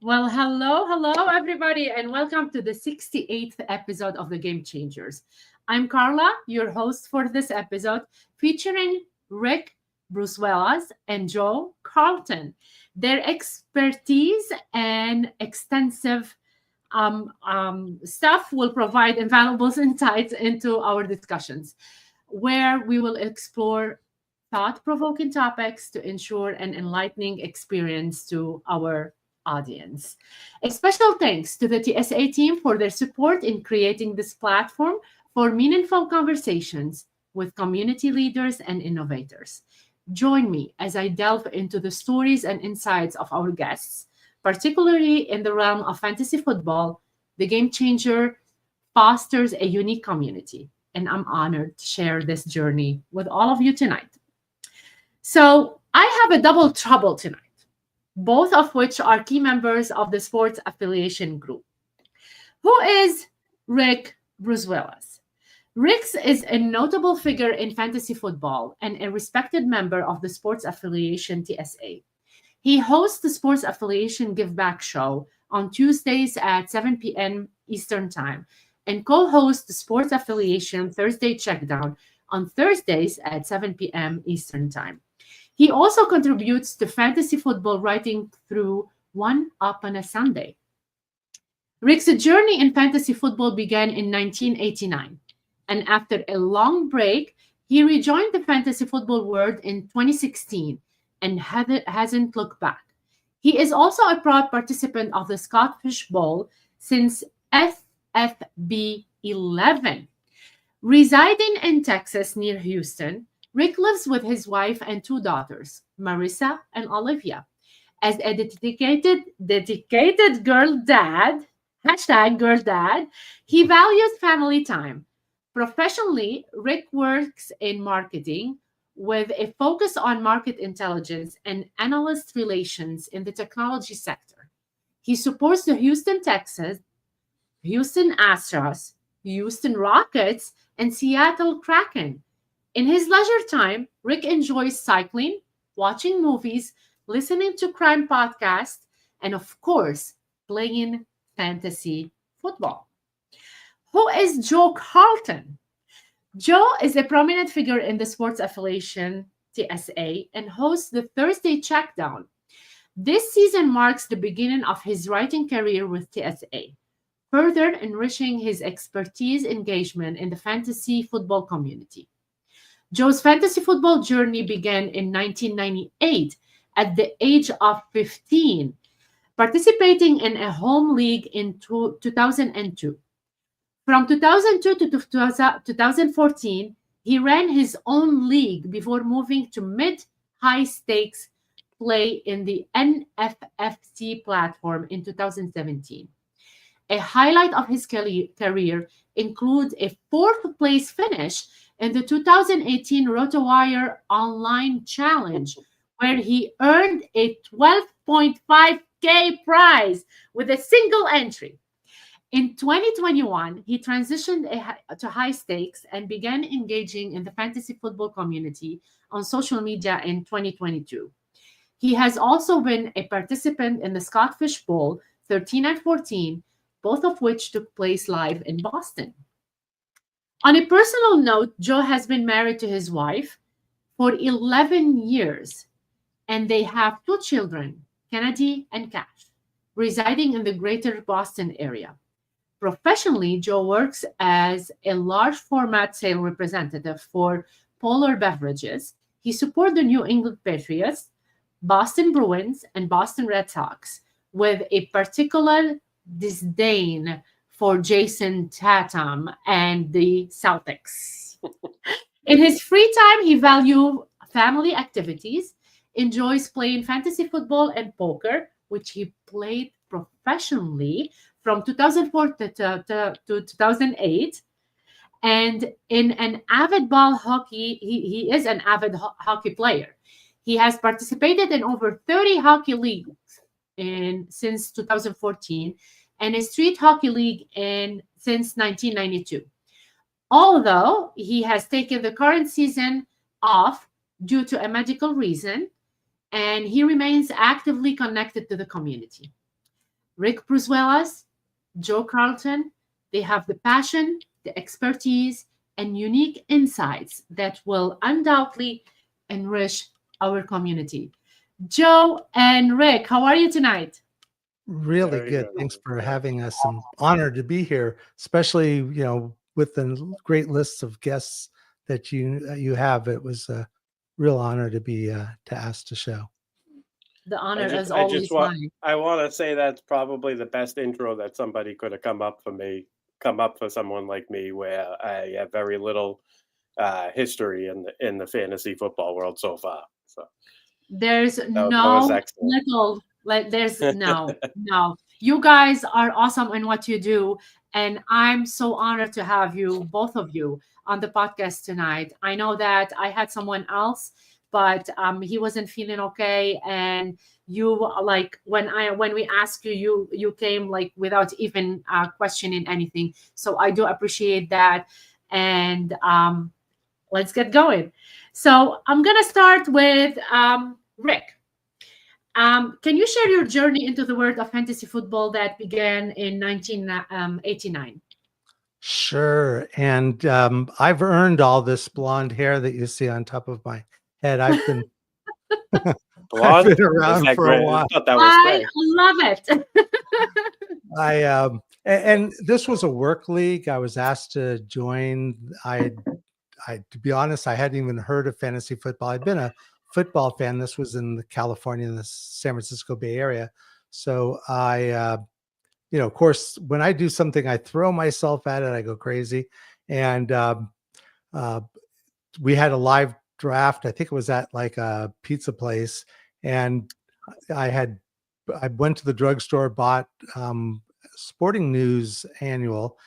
Hello, everybody, and welcome to the 68th episode of the Game Changers. I'm Carla, your host for this episode, featuring Rick Brusuelas and Joe Carlton. Their expertise and extensive stuff will provide invaluable insights into our discussions, where we will explore thought provoking topics to ensure an enlightening experience to our audience. A special thanks to the TSA team for their support in creating this platform for meaningful conversations with community leaders and innovators. Join me as I delve into the stories and insights of our guests, particularly in the realm of fantasy football. The Game Changer fosters a unique community, and I'm honored to share this journey with all of you tonight. So, I have a double trouble tonight, both of which are key members of the Sports Affiliation group. Who is Rick Brusuelas? Rick is a notable figure in fantasy football and a respected member of the Sports Affiliation TSA. He hosts the Sports Affiliation Give Back Show on Tuesdays at 7 p.m. Eastern Time and co-hosts the Sports Affiliation Thursday Checkdown on Thursdays at 7 p.m. Eastern Time. He also contributes to fantasy football writing through One Up on a Sunday. Rick's journey in fantasy football began in 1989, and after a long break, he rejoined the fantasy football world in 2016 and hasn't looked back. He is also a proud participant of the Scottish Bowl since FFB 11. Residing in Texas near Houston, Rick lives with his wife and two daughters, Marissa and Olivia. As a dedicated girl dad, hashtag girl dad, he values family time. Professionally, Rick works in marketing with a focus on market intelligence and analyst relations in the technology sector. He supports the Houston Texans, Houston Astros, Houston Rockets, and Seattle Kraken. In his leisure time, Rick enjoys cycling, watching movies, listening to crime podcasts, and of course, playing fantasy football. Who is Joe Carlton? Joe is a prominent figure in the Sports Affiliation TSA and hosts the Thursday Checkdown. This season marks the beginning of his writing career with TSA, further enriching his expertise engagement in the fantasy football community. Joe's fantasy football journey began in 1998 at the age of 15, participating in a home league in 2002. From 2002 to 2014, he ran his own league before moving to mid-high stakes play in the NFFC platform in 2017. A highlight of his career includes a fourth-place finish in the 2018 RotoWire Online Challenge, where he earned a 12.5K prize with a single entry. In 2021, he transitioned to high stakes and began engaging in the fantasy football community on social media in 2022. He has also been a participant in the Scottish Bowl 13 and 14, both of which took place live in Boston. On a personal note, Joe has been married to his wife for 11 years, and they have two children, Kennedy and Cash, residing in the greater Boston area. Professionally, Joe works as a large format sales representative for Polar Beverages. He supports the New England Patriots, Boston Bruins, and Boston Red Sox, with a particular disdain for Jason Tatum and the Celtics. In his free time, he values family activities, enjoys playing fantasy football and poker, which he played professionally from 2004 to 2008. And in an avid ball hockey, he is an avid hockey player. He has participated in over 30 hockey leagues since 2014 and a street hockey league since 1992. Although he has taken the current season off due to a medical reason, and he remains actively connected to the community. Rick Brusuelas, Joe Carlton. They have the passion, the expertise, and unique insights that will undoubtedly enrich our community. Joe and Rick, how are you tonight? Really Very good. good. Thanks for having us. I'm honored to be here, especially with the great lists of guests that you have. It was a real honor to be to ask to show. The honor is I just always mine. I want to say that's probably the best intro that somebody could have come up for someone like me, where I have very little history in the fantasy football world so far. So There's that was no excellent. little, like, there's no. You guys are awesome in what you do. And I'm so honored to have you, both of you, on the podcast tonight. I know that I had someone else, but he wasn't feeling okay. And you, like, when we asked you, you came like without even questioning anything. So I do appreciate that. And let's get going. So I'm gonna start with Rick. Can you share your journey into the world of fantasy football that began in 1989? Sure. And I've earned all this blonde hair that you see on top of my head. I've been I've Blonde? been Was around that for a gray? I while. thought that was I gray. love it. And this was a work league. I was asked to join. To be honest, I hadn't even heard of fantasy football. I'd been a football fan. This was in California, in the San Francisco Bay Area. So of course, when I do something, I throw myself at it. I go crazy. And uh, we had a live draft. I think it was at like a pizza place. And I went to the drugstore, bought Sporting News Annual,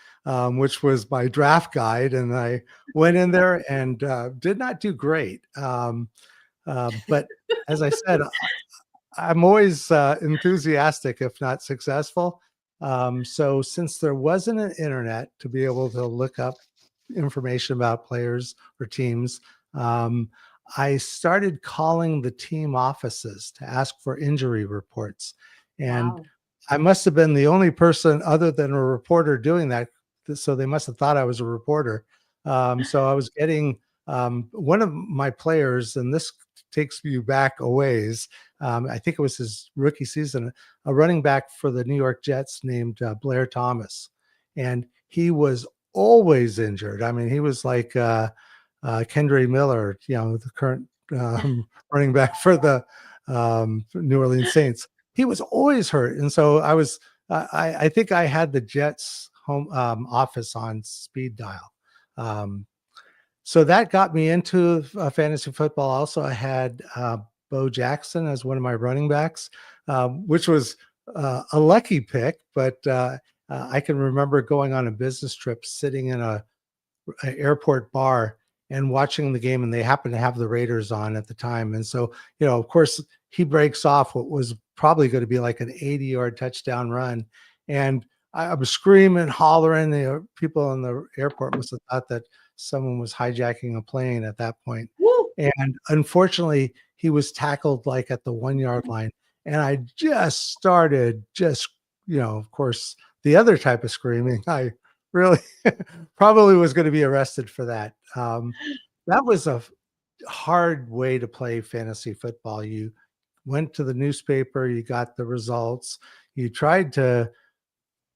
which was my draft guide, and I went in there and did not do great. But as I said, I'm always enthusiastic, if not successful. So since there wasn't an internet to be able to look up information about players or teams, I started calling the team offices to ask for injury reports. And Wow. I must have been the only person other than a reporter doing that. So they must have thought I was a reporter. So I was getting one of my players, and this takes you back a ways. I think it was his rookie season, a running back for the New York Jets named Blair Thomas. And he was always injured. I mean, he was like Kendre Miller, the current running back for the New Orleans Saints. He was always hurt. And so I think I had the Jets home office on speed dial. So that got me into fantasy football. Also, I had Bo Jackson as one of my running backs, which was a lucky pick. But I can remember going on a business trip, sitting in an airport bar and watching the game, and they happened to have the Raiders on at the time. And so, of course, he breaks off what was probably going to be like an 80-yard touchdown run. And I was screaming, hollering. People in the airport must have thought that someone was hijacking a plane at that point. Woo! And unfortunately, he was tackled like at the 1-yard line. And I just started of course, the other type of screaming. I really probably was going to be arrested for that. That was a hard way to play fantasy football. You went to the newspaper, you got the results, you tried to,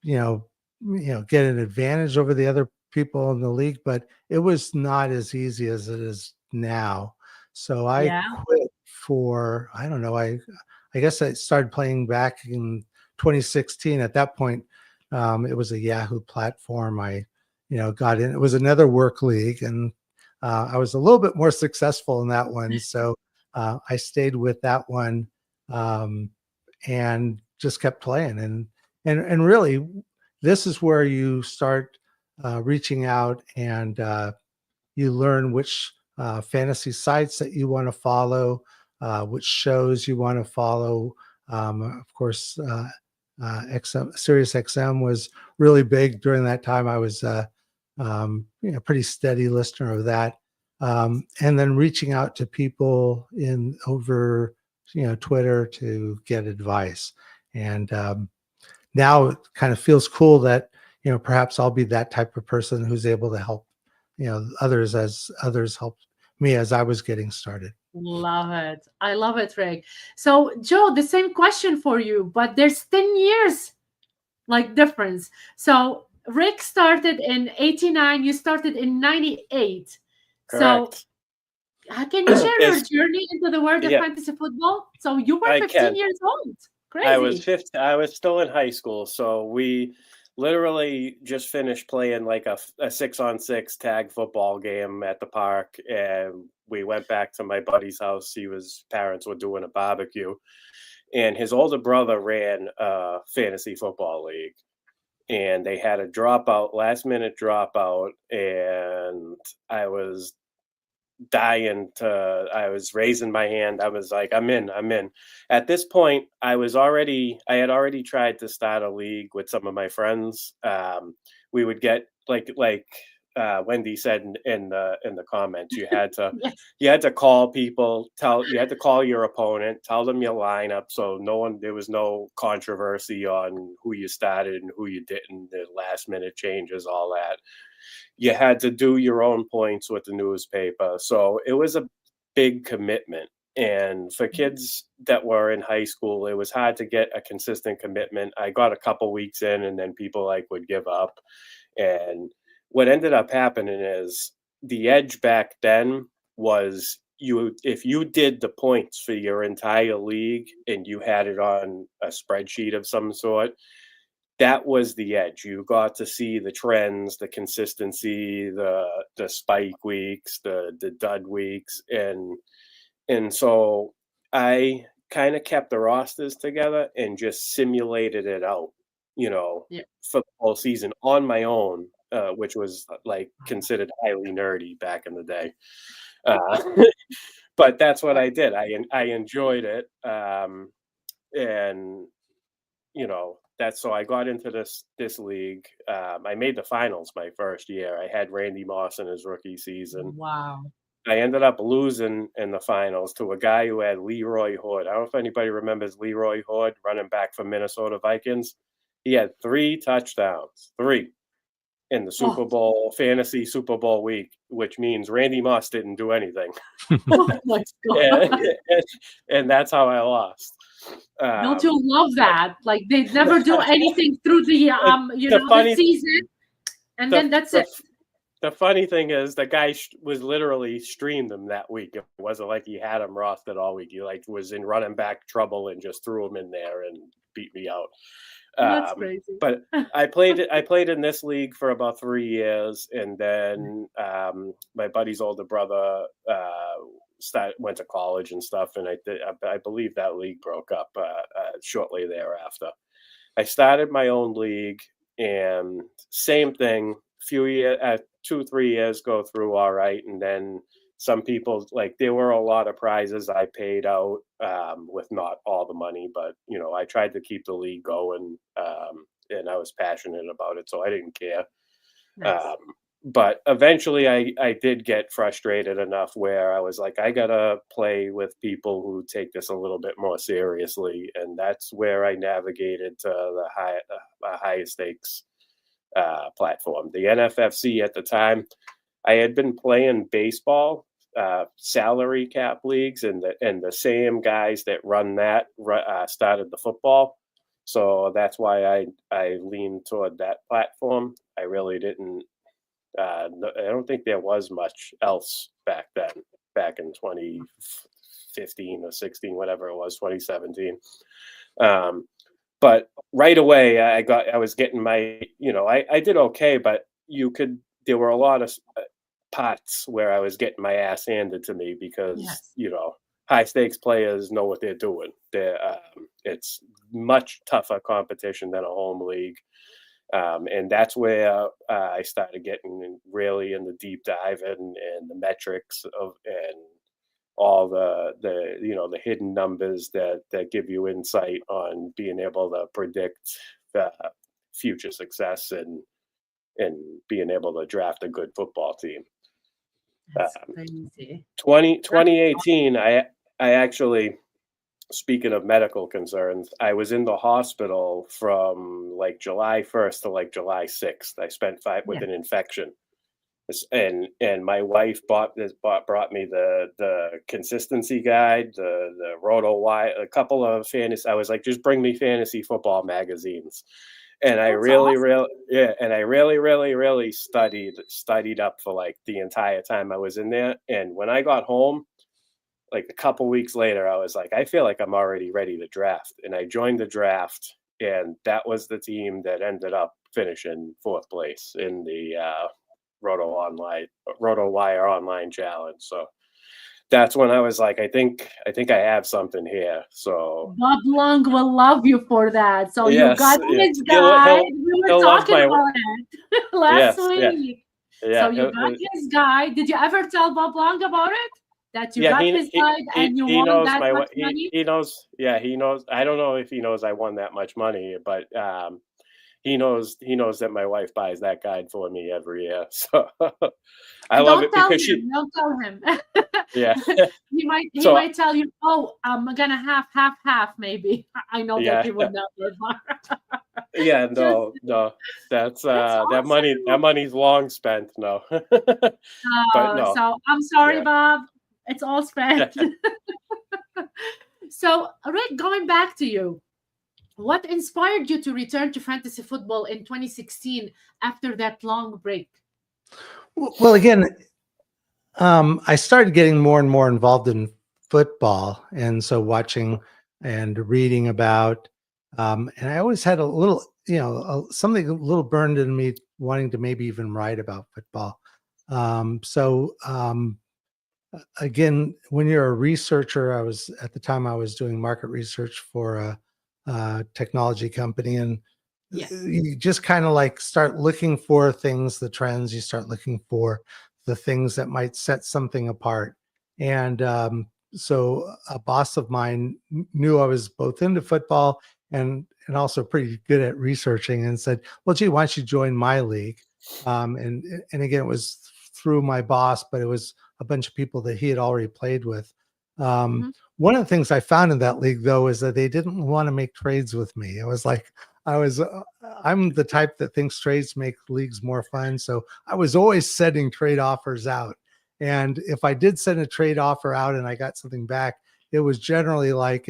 get an advantage over the other people in the league, but it was not as easy as it is now. So I Yeah. quit for, I don't know, I guess I started playing back in 2016. At that point, it was a Yahoo platform. I, got in. It was another work league, and I was a little bit more successful in that one. So I stayed with that one and just kept playing. And really, this is where you start reaching out, and you learn which fantasy sites that you want to follow, which shows you want to follow. Of course, Sirius XM was really big during that time. I was pretty steady listener of that. And then reaching out to people over Twitter to get advice. And now it kind of feels cool that, perhaps I'll be that type of person who's able to help, others as others helped me as I was getting started. Love it. I love it, Rick. So, Joe, the same question for you, but there's 10 years like difference. So, Rick started in 89, you started in 98. Correct. So, how can you share your It's- journey into the world of yeah, fantasy football? So, you were I 15 can. years old. Crazy. I was 15. I was still in high school, so we literally just finished playing like a 6-on-6 tag football game at the park, and we went back to my buddy's house. His parents were doing a barbecue, and his older brother ran a fantasy football league, and they had a last minute dropout, and I was I was raising my hand. I was like, I'm in. At this point, I had already tried to start a league with some of my friends. We would get like Wendy said in the comments, you had to Yes. you had to call people, you had to call your opponent, tell them your lineup, so there was no controversy on who you started and who you didn't, the last minute changes, all that. You had to do your own points with the newspaper. So it was a big commitment. And for kids that were in high school, it was hard to get a consistent commitment. I got a couple weeks in, and then people would give up. And what ended up happening is the edge back then was if you did the points for your entire league and you had it on a spreadsheet of some sort, that was the edge. You got to see the trends, the consistency, the spike weeks, the dud weeks, and so I kind of kept the rosters together and just simulated it out, Yeah. for the whole season on my own, which was like considered highly nerdy back in the day. But that's what I did. I enjoyed it, and that's so I got into this league. I made the finals my first year. I had Randy Moss in his rookie season. Wow. I ended up losing in the finals to a guy who had Leroy Hood. I don't know if anybody remembers Leroy Hood, running back for Minnesota Vikings. He had 3 touchdowns, 3 in the Super Bowl, fantasy Super Bowl week, which means Randy Moss didn't do anything. Oh my God. and that's how I lost. Don't you love that? Like they never do anything through the the season, and then that's it. The funny thing is, the guy was literally streamed them that week. It wasn't like he had him rostered all week. He was in running back trouble and just threw him in there and beat me out. That's crazy. But I played in this league for about 3 years, and then my buddy's older brother went to college and stuff, and I believe that league broke up shortly thereafter. I started my own league, and same thing. 2-3 years go through all right, and then some people, like, there were a lot of prizes I paid out with not all the money, but I tried to keep the league going, and I was passionate about it, so I didn't care. Nice. But eventually I did get frustrated enough where I was like, I gotta play with people who take this a little bit more seriously, and that's where I navigated to the highest stakes platform, the NFFC. At the time, I had been playing baseball, salary cap leagues, and the same guys that run that started the football. So that's why I leaned toward that platform. I really didn't. I don't think there was much else back then, back in 2015 or 16, whatever it was, 2017. But right away, I was getting my, I did okay, but there were a lot of pots where I was getting my ass handed to me because, high stakes players know what they're doing. It's much tougher competition than a home league. And that's where I started getting really in the deep dive and the metrics and all the hidden numbers that give you insight on being able to predict future success and being able to draft a good football team. That's crazy. 2018, I actually speaking of medical concerns, I was in the hospital from like July 1st to like July 6th. I spent 5 with Yeah. an infection. And my wife brought me the consistency guide, the Roto Wire, a couple of fantasy. I was like, just bring me fantasy football magazines, and I That's really, awesome. really, yeah, and I really, really, really studied up for like the entire time I was in there. And when I got home, like a couple weeks later, I was like, I feel like I'm already ready to draft, and I joined the draft, and that was the team that ended up finishing 4th place in the Roto Wire online challenge. So that's when I was like, I think I have something here. So Bob Long will love you for that. So you yes, got yes, his guide. We were he'll love talking my about it last yes, yeah, week. yeah, So you got his guide. Did you ever tell Bob Long about it? That you yeah. got his guide and you He won knows that much money? he knows. Yeah, he knows. I don't know if he knows I won that much money, but he knows that my wife buys that guide for me every year. So I love Don't it tell because him. Don't tell him. yeah. He So might tell you, oh, I'm gonna have half maybe. I know that yeah. he would never. Yeah, Just no, that's that's that awesome. money's long spent. No, but no, So I'm sorry, yeah, Bob. It's all spent. yeah. So, Rick, going back to you, what inspired you to return to fantasy football in 2016 after that long break? Well, again, I started getting more and more involved in football, and so watching and reading about, and I always had a little, something a little burned in me, wanting to maybe even write about football. Again, when you're a researcher, at the time I was doing market research for a technology company, and Yes. you just kind of like start looking for things, the trends. You start looking for the things that might set something apart. And so a boss of mine knew I was both into football and also pretty good at researching, and said, "Well, gee, why don't you join my league?" And again, it was through my boss, but it was a bunch of people that he had already played with. Um, Mhm. One of the things I found in that league, though, is that they didn't want to make trades with me. It was like I'm the type that thinks trades make leagues more fun. So I was always sending trade offers out. And if I did send a trade offer out and I got something back, it was generally like,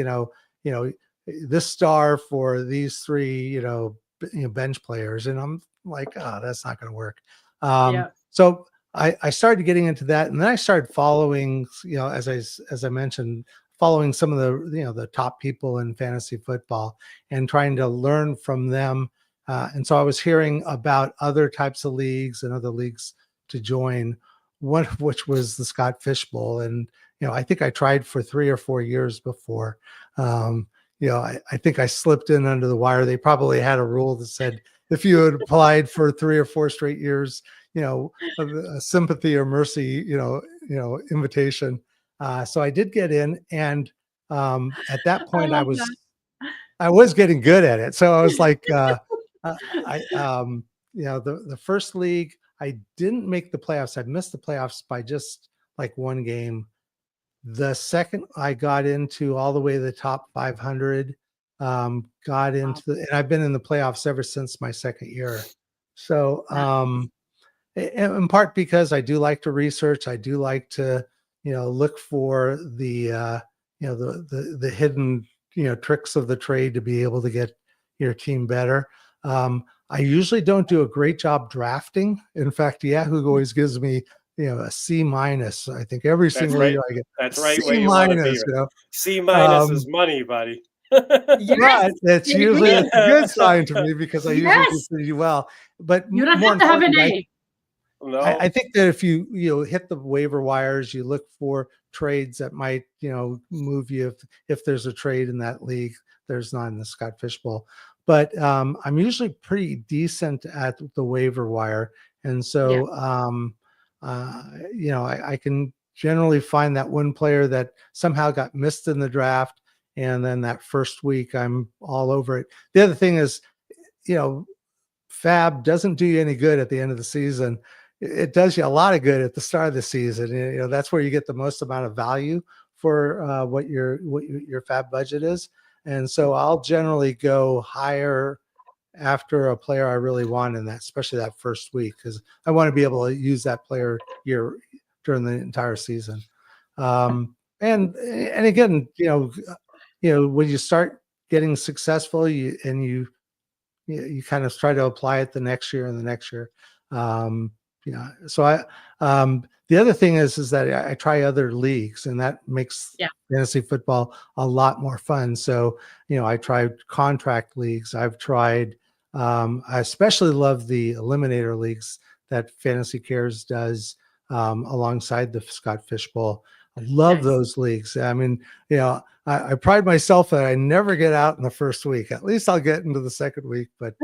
this star for these three, bench players. And I'm like, oh, that's not going to work. Yeah. So I started getting into that, and then I started following, as I mentioned, following some of the top people in fantasy football and trying to learn from them. And so I was hearing about other types of leagues and other leagues to join, one of which was the Scott Fish Bowl. And, I think I tried for 3 or 4 years before. I think I slipped in under the wire. They probably had a rule that said if you had applied for 3 or 4 straight years, a sympathy or mercy, invitation. So I did get in, and at that I point, love that. I was getting good at it. So I was like, the first league, I didn't make the playoffs. I missed the playoffs by just like one game. The second, I got into all the way to the top 500. Got Wow. into and I've been in the playoffs ever since my second year. So, Nice. in part because I do like to research. I do like to, look for the hidden, tricks of the trade to be able to get your team better. I usually don't do a great job drafting. In fact, Yahoo always gives me, a C minus. I think every That's single right. year I get That's right where C you want to be. minus, C minus Um, is money, buddy. Yes, but it's I usually agree. it's a good sign to me because I usually do Yes, pretty well. But you don't more have to have an importantly, A. I No, think that if you hit the waiver wires, you look for trades that might move you if there's a trade in that league. There's not in the Scott Fish Bowl, but I'm usually pretty decent at the waiver wire, and Yeah. so I can generally find that one player that somehow got missed in the draft, and then that first week I'm all over it. The other thing is, Fab doesn't do you any good at the end of the season. It does you a lot of good at the start of the season. That's where you get the most amount of value for what your fab budget is. And so I'll generally go higher after a player I really want in that, especially that first week, because I want to be able to use that player during the entire season. And again, when you start getting successful, you kind of try to apply it the next year and the next year. So the other thing is that I try other leagues, and that makes fantasy football a lot more fun. So, I tried contract leagues. I've tried, I especially love the eliminator leagues that Fantasy Cares does alongside the Scott Fish Bowl. I love those leagues. I mean, I pride myself that I never get out in the first week. At least I'll get into the second week. But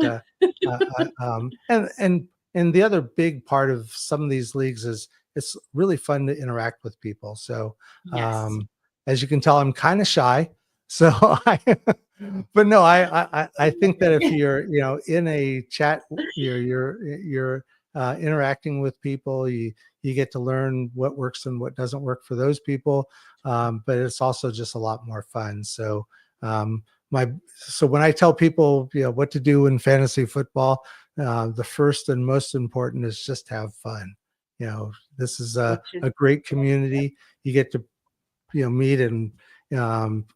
and the other big part of some of these leagues is it's really fun to interact with people. So as you can tell, I'm kind of shy. So but no, I think that if you're in a chat, you're interacting with people, you get to learn what works and what doesn't work for those people. But it's also just a lot more fun. So so when I tell people what to do in fantasy football, the first and most important is just have fun. This is a great community. You get to meet and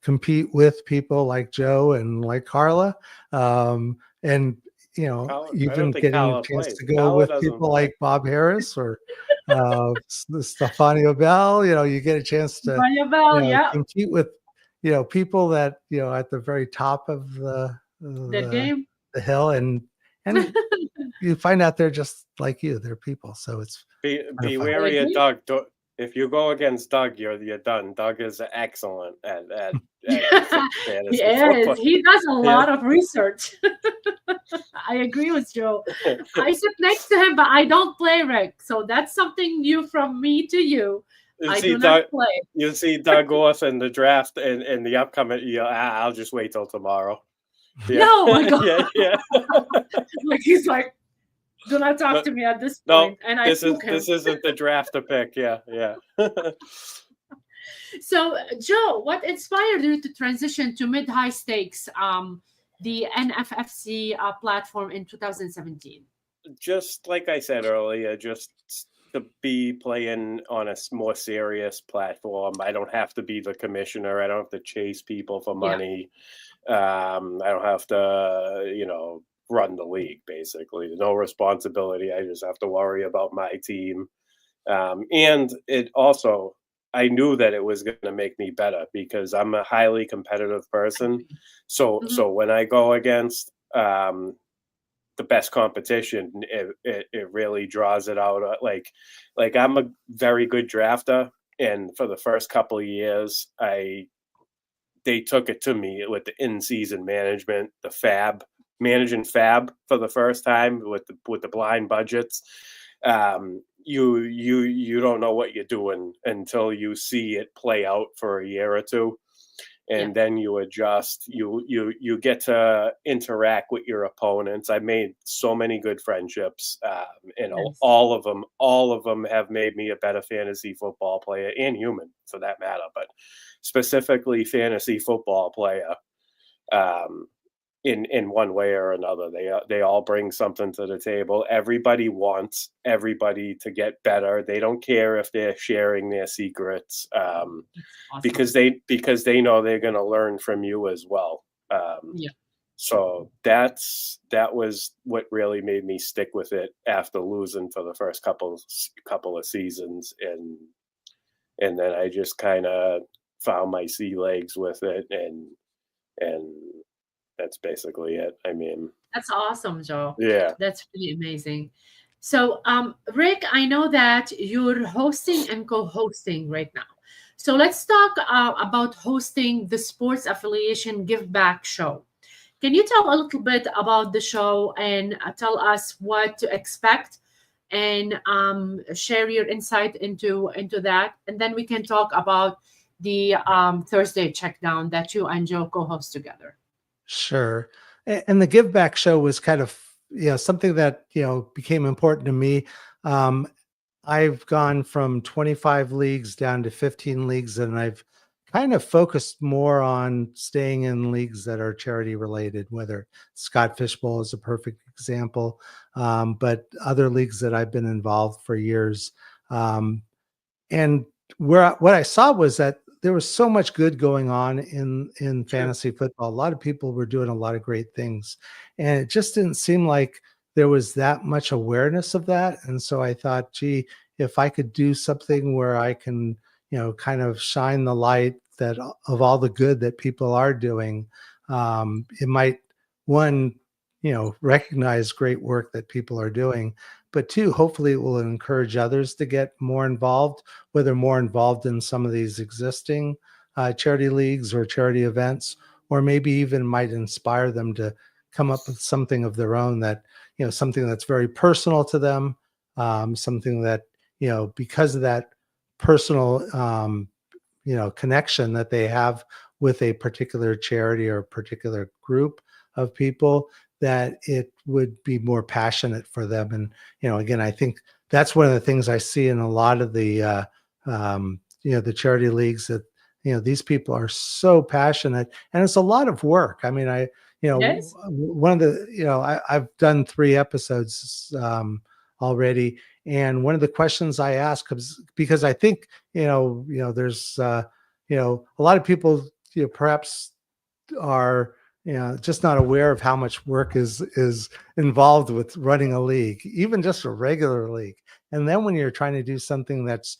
compete with people like Joe and like Carla, and even getting a chance to go with people like Bob Harris or Stephania Bell. You get a chance to compete with people that at the very top of the game, the hill, and you find out they're just like you. They're people. So it's be wary of Doug. If you go against Doug, you're done. Doug is excellent at fantasy football. He does a lot of research. I agree with Joe. I sit next to him, but I don't play, Rick. So that's something new from me to you. I do not play. You see Doug off in the draft and the upcoming. I'll just wait till tomorrow. Yeah. No, my God. Like he's like, do not talk to me at this point. And this isn't the draft to pick. Yeah. So, Joe, what inspired you to transition to mid-high stakes, the NFFC platform in 2017? Just like I said earlier, just to be playing on a more serious platform. I don't have to be the commissioner. I don't have to chase people for money. I don't have to, run the league, basically. No responsibility. I just have to worry about my team. And it also, I knew that it was going to make me better because I'm a highly competitive person. So when I go against the best competition, it really draws it out. Like I'm a very good drafter. And for the first couple of years, they took it to me with the in-season management, managing fab for the first time with the blind budgets. You don't know what you're doing until you see it play out for a year or two, and then you adjust. You get to interact with your opponents. I made so many good friendships, and all of them have made me a better fantasy football player and human for that matter, but specifically fantasy football player. In one way or another, they all bring something to the table. Everybody wants everybody to get better. They don't care if they're sharing their secrets, awesome. because they know they're going to learn from you as well. So that was what really made me stick with it after losing for the first couple of seasons, and then I just kind of found my sea legs with it, and that's basically it. I mean, that's awesome, Joe. Yeah, that's really amazing. So, Rick, I know that you're hosting and co-hosting right now. So let's talk about hosting the Sports Affiliation Give Back show. Can you tell a little bit about the show and tell us what to expect and share your insight into that? And then we can talk about the Thursday Checkdown that you and Joe co-host together. Sure. And the Give Back show was kind of, something that, became important to me. I've gone from 25 leagues down to 15 leagues, and I've kind of focused more on staying in leagues that are charity related, whether Scott Fishbowl is a perfect example, but other leagues that I've been involved for years. And what I saw was that there was so much good going on in fantasy football. A lot of people were doing a lot of great things, and it just didn't seem like there was that much awareness of that. And so I thought, gee, if I could do something where I can, kind of shine the light that of all the good that people are doing, it might, one, recognize great work that people are doing, but two, hopefully it will encourage others to get more involved, whether more involved in some of these existing charity leagues or charity events, or maybe even might inspire them to come up with something of their own that, something that's very personal to them, something that, because of that personal, connection that they have with a particular charity or a particular group of people, that it would be more passionate for them. And, again, I think that's one of the things I see in a lot of the, the charity leagues, that, these people are so passionate, and it's a lot of work. I mean, Yes. one of the, I've done 3 episodes already. And one of the questions I ask is, because I think, there's, a lot of people, perhaps are, just not aware of how much work is involved with running a league, even just a regular league. And then when you're trying to do something that's,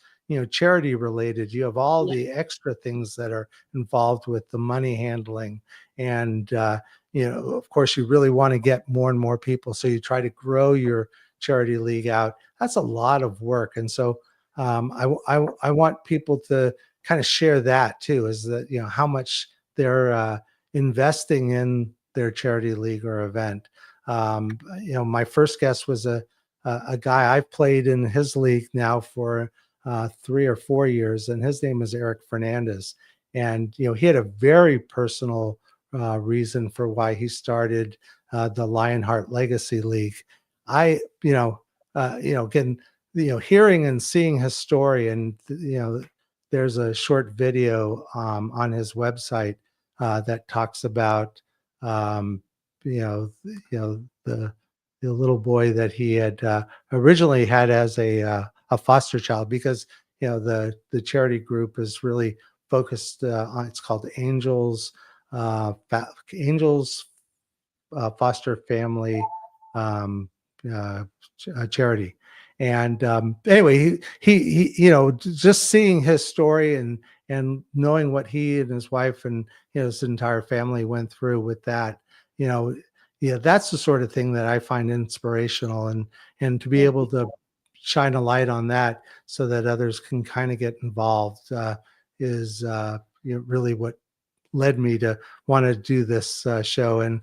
charity related, you have all Yeah. the extra things that are involved with the money handling. And, of course, you really want to get more and more people. So you try to grow your charity league out. That's a lot of work. And so I want people to kind of share that too, is that, how much they're investing in their charity league or event. My first guest was a guy I've played in his league now for 3 or 4 years, and his name is Eric Fernandez. And he had a very personal reason for why he started the Lionheart Legacy League. I, again, hearing and seeing his story, and there's a short video on his website that talks about the little boy that he had originally had as a foster child, because the charity group is really focused on, it's called Angels Foster Family um, Charity. And anyway, he just seeing his story and knowing what he and his wife and his entire family went through with that, that's the sort of thing that I find inspirational, and to be able to shine a light on that so that others can kind of get involved is really what led me to want to do this show. And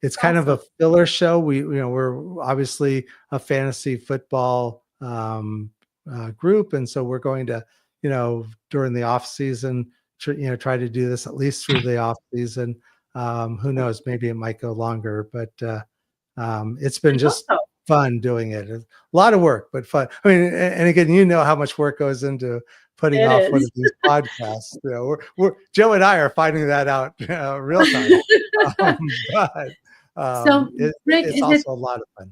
it's kind of a filler show. We're obviously a fantasy football group, and so we're going to, during the off season, try to do this at least through the off season. Who knows? Maybe it might go longer, but it's been just fun doing it. A lot of work, but fun. I mean, and again, how how much work goes into putting off one of these podcasts. We're Joe and I are finding that out real time. Rick, it's also a lot of fun.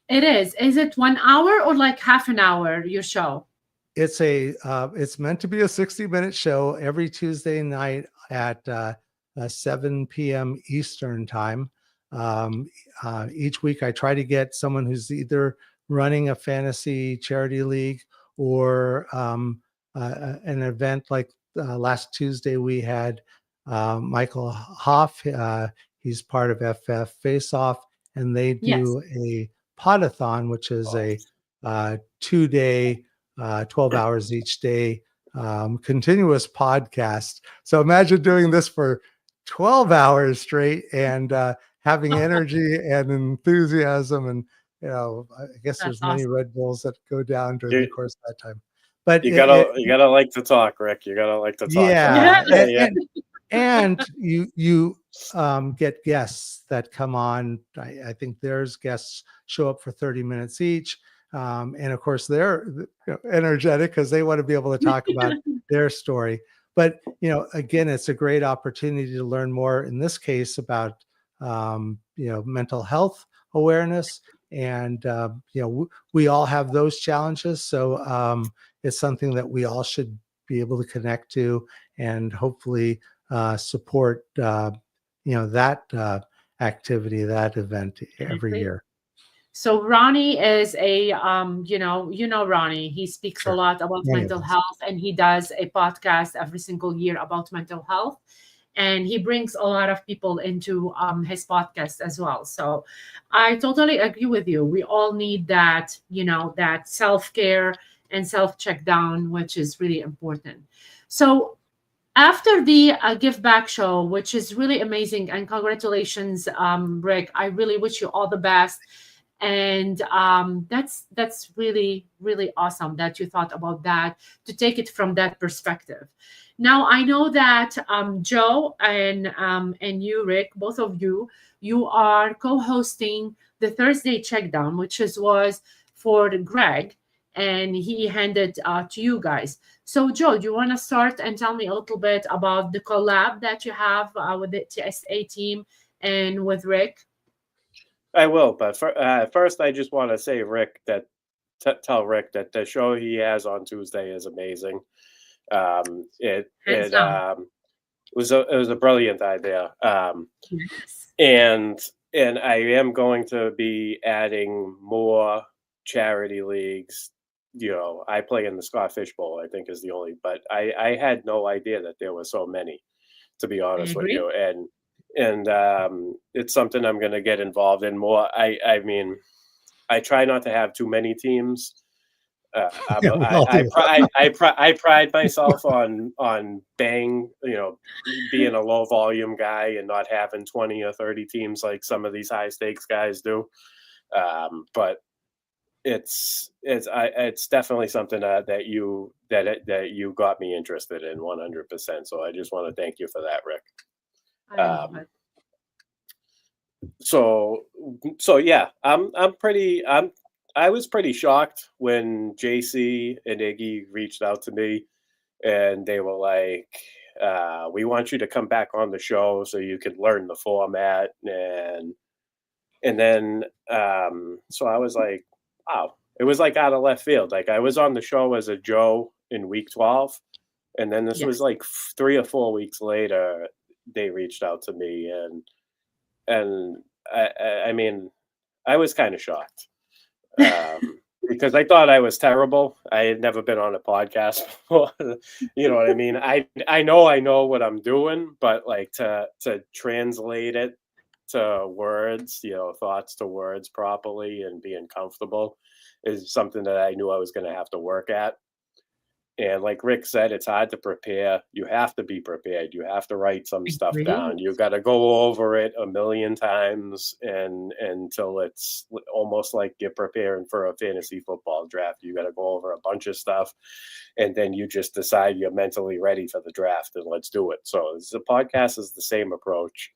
It is. Is it 1 hour or like half an hour, your show? It's meant to be a 60-minute show every Tuesday night at 7 p.m. Eastern time. Each week I try to get someone who's either running a fantasy charity league or an event like last Tuesday we had Michael Hoff. He's part of FF Face Off, and they do a podathon, which is a 2-day, 12 hours each day, continuous podcast. So imagine doing this for 12 hours straight and having energy and enthusiasm. And, I guess there's many Red Bulls that go down during the course of that time. But you gotta like to talk, Rick. You gotta like to talk. Yeah. And you get guests that come on. I think there's guests show up for 30 minutes each. And of course they're energetic because they want to be able to talk about their story. but again, it's a great opportunity to learn more in this case about mental health awareness, and we all have those challenges, so it's something that we all should be able to connect to and hopefully support that activity, that event every year. So Ronnie is a Ronnie. He speaks a Sure. lot about Many of mental us. health, and he does a podcast every single year about mental health. And he brings a lot of people into his podcast as well. So I totally agree with you. We all need that, that self-care and self-check down, which is really important. So after the give back show, which is really amazing, and congratulations, Rick. I really wish you all the best. And that's really, really awesome that you thought about that, to take it from that perspective. Now I know that Joe and you, Rick, both of you are co-hosting the Thursday Checkdown, which was for Greg, and he handed to you guys. So Joe, do you want to start and tell me a little bit about the collab that you have with the TSA team and with Rick? I will, but first I just want to say, Rick, that tell Rick that the show he has on Tuesday is amazing. It was a brilliant idea, Yes. and I am going to be adding more charity leagues. I play in the Scott Fish Bowl, I think is the only, but I had no idea that there were so many, to be honest with you, and it's something I'm going to get involved in more. I mean, I try not to have too many teams. I pride myself on being a low volume guy and not having 20 or 30 teams like some of these high stakes guys do. But it's definitely something that you got me interested in 100%. So I just want to thank you for that, Rick. I love it. So yeah, I was pretty shocked when JC and Iggy reached out to me, and they were like, we want you to come back on the show so you could learn the format, and then so I was like, wow, it was like out of left field. Like I was on the show as a Joe in week 12, and then this was like 3 or 4 weeks later they reached out to me, and I mean, I was kind of shocked because I thought I was terrible. I had never been on a podcast before. You know what I mean? I know what I'm doing, but like to translate it to words, thoughts to words properly and being comfortable is something that I knew I was going to have to work at. And like Rick said, it's hard to prepare. You have to be prepared. You have to write some stuff down. You got to go over it a million times and until it's almost like you're preparing for a fantasy football draft. You got to go over a bunch of stuff, and then you just decide you're mentally ready for the draft and let's do it. So the podcast is the same approach.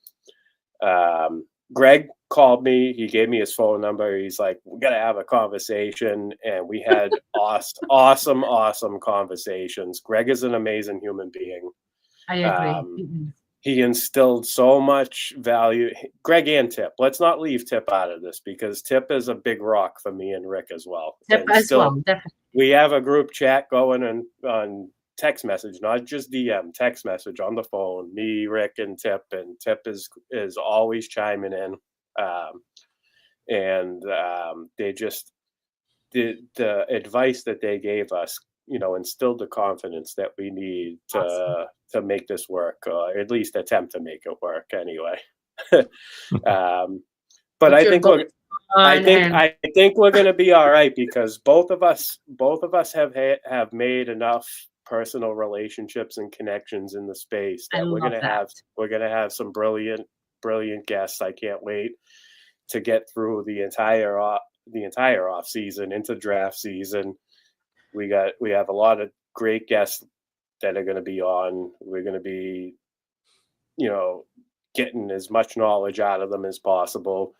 Greg called me. He gave me his phone number. He's like, we got to have a conversation. And we had awesome conversations. Greg is an amazing human being. I agree. He instilled so much value. Greg and Tip. Let's not leave Tip out of this because Tip is a big rock for me and Rick as well. Tip as well, definitely. We have a group chat going on text message, not just DM, text message on the phone, me, Rick, and Tip is always chiming in. They just the advice that they gave us, instilled the confidence that we need to make this work, or at least attempt to make it work anyway. But I think we're going to be all right because both of us have made enough personal relationships and connections in the space that we're going to have some brilliant guests. I can't wait to get through the entire off season into draft season. We have a lot of great guests that are going to be on. We're going to be, getting as much knowledge out of them as possible.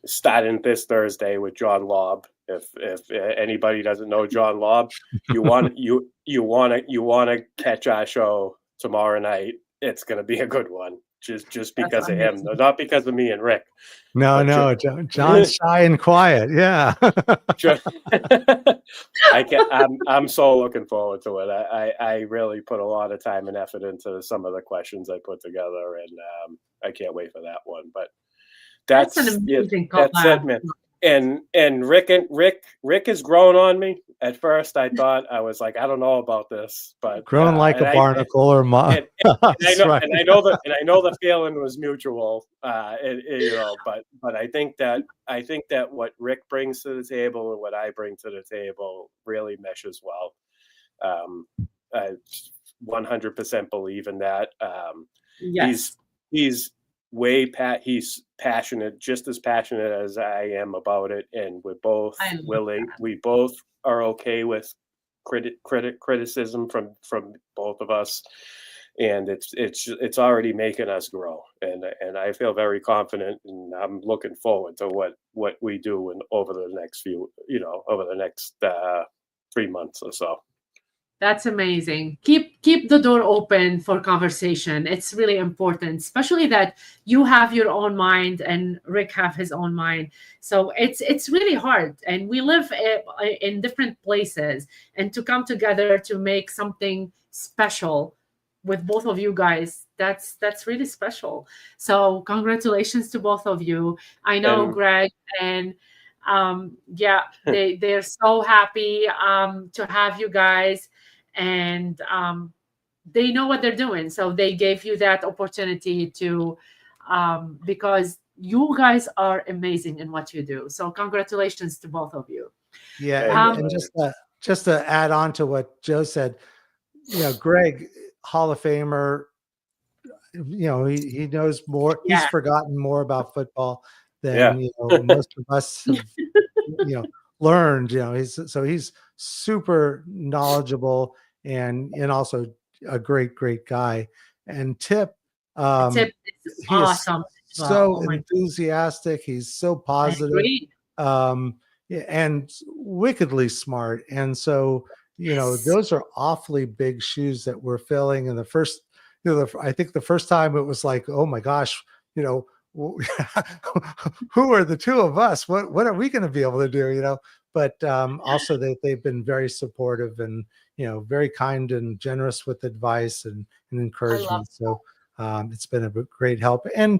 Starting this Thursday with John Lobb. If anybody doesn't know John Lobb, you want to catch our show tomorrow night. It's going to be a good one. Just because of him, not because of me and Rick. No, John's shy and quiet. Yeah. I'm so looking forward to it. I really put a lot of time and effort into some of the questions I put together, and I can't wait for that one. But that's an amazing that's it, man. And Rick has grown on me. At first, I thought, I was like, I don't know about this, but grown like a barnacle or mom. And I know the feeling was mutual. But I think that what Rick brings to the table and what I bring to the table really meshes well. I 100% believe in that. Yes. He's passionate, just as passionate as I am about it, and we're both willing. We both are okay with criticism from both of us, and it's already making us grow. And I feel very confident, and I'm looking forward to what we do over the next 3 months or so. That's amazing. Keep the door open for conversation. It's really important, especially that you have your own mind and Rick have his own mind. So it's really hard, and we live in different places, and to come together to make something special with both of you guys, that's really special. So congratulations to both of you. I know Greg and they're so happy to have you guys. And they know what they're doing. So they gave you that opportunity to, because you guys are amazing in what you do. So congratulations to both of you. Yeah. And just to add on to what Joe said, Greg, Hall of Famer, he knows more. Yeah. He's forgotten more about football than, most of us have, learned, he's super knowledgeable and also a great guy. And Tip is awesome. So enthusiastic. He's so positive, and wickedly smart. And so, those are awfully big shoes that we're filling. And the first, I think the first time it was like, oh my gosh, who are the two of us? What are we going to be able to do? But also they've been very supportive and, very kind and generous with advice and encouragement. So it's been a great help. And,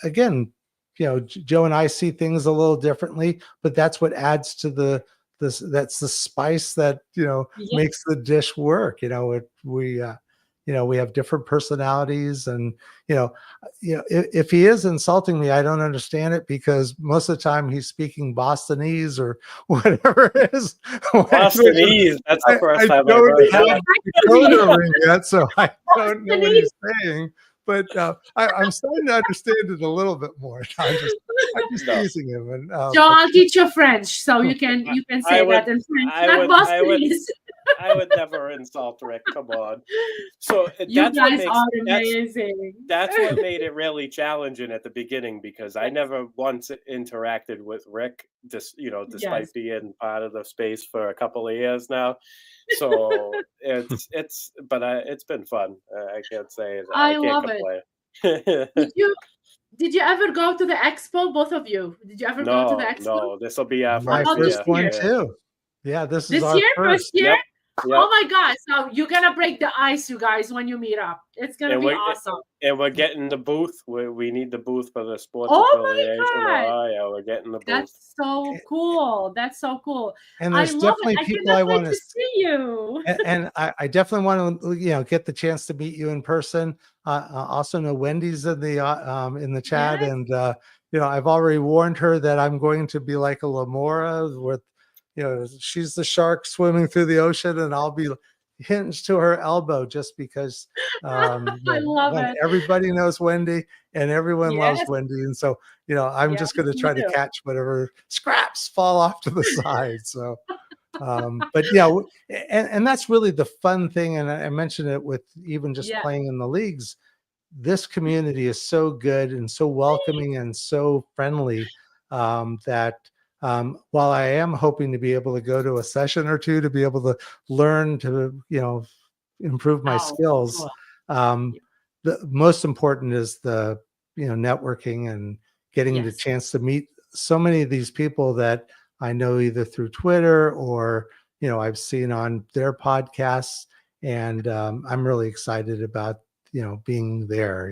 again, Joe and I see things a little differently, but that's what adds to that's the spice that, makes the dish work. We have different personalities, and if he is insulting me, I don't understand it, because most of the time he's speaking Bostonese or whatever it is. Bostonese. That's the first time I've heard it yet, so I don't know what he's saying. But I'm starting to understand it a little bit more. I'm just teasing him. And Joe, I'll teach you French, so you can say that in French. Not Bostonese. I would never insult Rick. Come on. So you guys are amazing. That's what made it really challenging at the beginning, because I never once interacted with Rick, despite being part of the space for a couple of years now. So it's been fun. I can't say that. I can't love complain. it. Did you ever go to the expo, both of you? Did you ever go to the expo? No, this will be our first one too. Yeah, this is our first year. Yep. Oh my God. So you're going to break the ice, you guys, when you meet up. It's going to be awesome. And we're getting the booth. We need the booth for the Sports Affiliation. My God. We're getting the booth. That's so cool. That's so cool. And there's definitely people I want to see you. And I definitely want to, get the chance to meet you in person. Also know Wendy's in the chat. Yes. And, I've already warned her that I'm going to be like a Lamora with, she's the shark swimming through the ocean, and I'll be hinged to her elbow, just because I love it. Everybody knows Wendy, and everyone loves Wendy. And so, I'm just going to try to catch whatever scraps fall off to the side. So, but and that's really the fun thing. And I mentioned it with even just playing in the leagues. This community is so good and so welcoming and so friendly, that while I am hoping to be able to go to a session or two to be able to learn to, improve my Oh, skills, cool. the most important is the, networking and getting the Yes. chance to meet so many of these people that I know either through Twitter or, I've seen on their podcasts. And I'm really excited about, being there,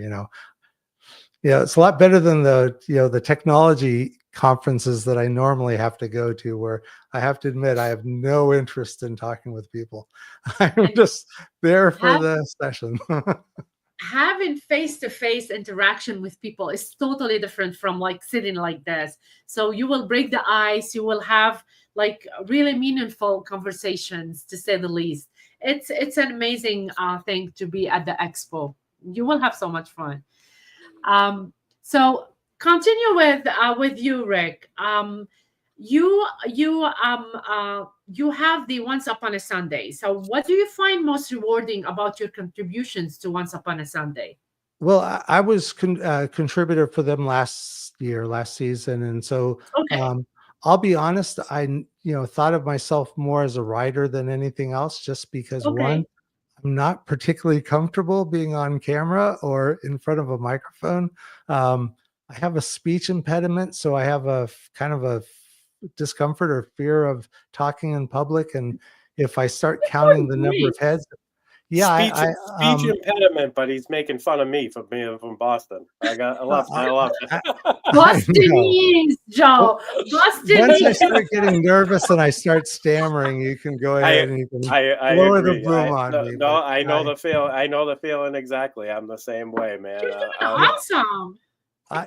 Yeah, it's a lot better than the technology conferences that I normally have to go to, where I have to admit I have no interest in talking with people. I'm And just there for have, the session. having face-to-face interaction with people is totally different from like sitting like this. So you will break the ice. You will have like really meaningful conversations, to say the least. It's an amazing thing to be at the expo. You will have so much fun. So continue with you, Rick. You have the Once Upon a Sunday. So what do you find most rewarding about your contributions to Once Upon a Sunday? Well, I was contributor for them last season, and so Okay. I'll be honest. I thought of myself more as a writer than anything else, just because one, Okay. I'm not particularly comfortable being on camera or in front of a microphone. I have a speech impediment, so I have a kind of a discomfort or fear of talking in public. And if I start counting the number Great. of heads, yeah, Speech impediment, but he's making fun of me for being from Boston. I uh, love I love I, that. I know. Bostonese, Well, Joe. once I Bostonese. start getting nervous and I start stammering, you can go I ahead and you can I lower the agree. boom on me. No, But I know the feel. I know the feeling exactly. I'm the same way, man. You're doing yeah, awesome.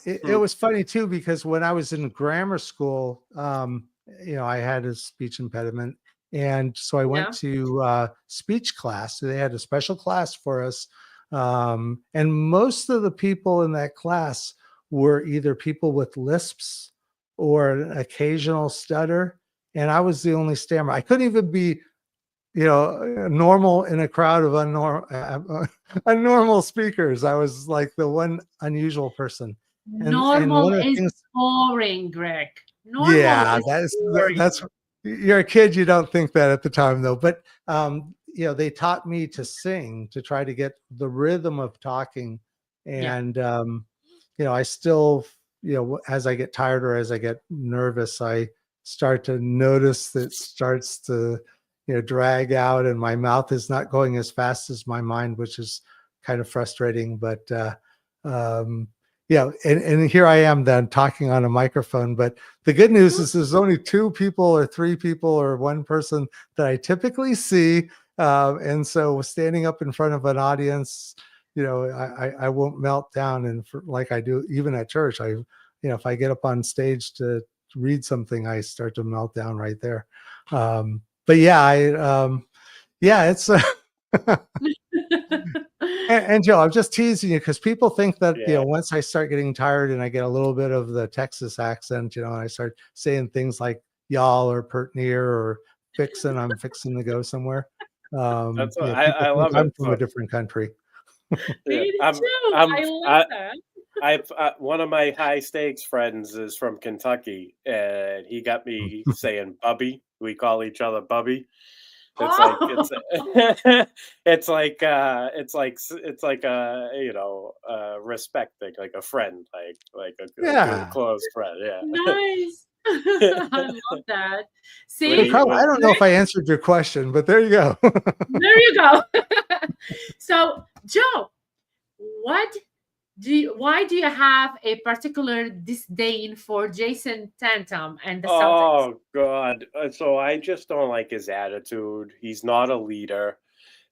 it was funny too, because when I was in grammar school, I had a speech impediment, and so I went Yeah. to speech class. They had a special class for us, and most of the people in that class were either people with lisps or an occasional stutter, and I was the only stammerer. I couldn't even be, normal in a crowd of unnormal speakers. I was like the one unusual person. And Normal one of the is things, boring, Greg. Normal yeah, is boring. that's you're a kid, you don't think that at the time though. But they taught me to sing to try to get the rhythm of talking. Yeah. And I still, as I get tired or as I get nervous, I start to notice that it starts to, drag out, and my mouth is not going as fast as my mind, which is kind of frustrating. But um, and here I am then talking on a microphone. But the good news is there's only two people or three people or one person that I typically see. And so standing up in front of an audience, I won't melt down. And like I do even at church, if I get up on stage to read something, I start to melt down right there. But yeah, it's and Joe, I'm just teasing you because people think that, Yeah. once I start getting tired and I get a little bit of the Texas accent, and I start saying things like y'all or pert near or fixin', I'm fixing to go somewhere. That's what People I think love it. I'm from a So different country. yeah, Me too. I'm I love that. I've one of my high stakes friends is from Kentucky, and he got me saying "Bubby." We call each other "Bubby." It's like Oh, it's like a respect thing, like a friend, like a good Yeah. close friend. Yeah. nice. I love that. Would So See, he? Carla, I Would don't know if I answered your question, but there you go. there you go. So, Joe, what why do you have a particular disdain for Jason Tatum and the Celtics? Oh God! So I just don't like his attitude. He's not a leader.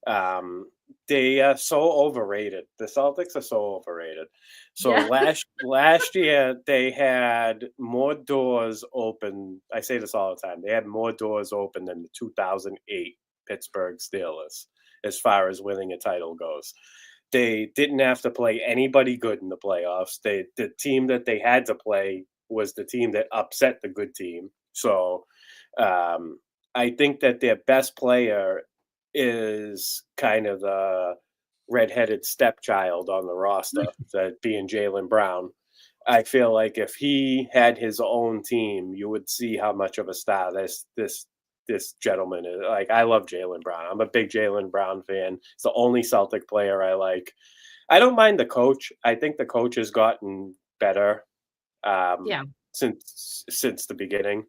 Um, they are so overrated. The Celtics are so overrated. So Yeah. last year they had more doors open. I say this all the time. They had more doors open than the 2008 Pittsburgh Steelers as far as winning a title goes. They didn't have to play anybody good in the playoffs. The team that they had to play was the team that upset the good team. So I think that their best player is kind of the redheaded stepchild on the roster, that being Jaylen Brown. I feel like if he had his own team, you would see how much of a star this gentleman is. Like, I love Jaylen Brown. I'm a big Jaylen Brown fan. It's the only Celtic player I like. I don't mind the coach. I think the coach has gotten better Yeah. since the beginning.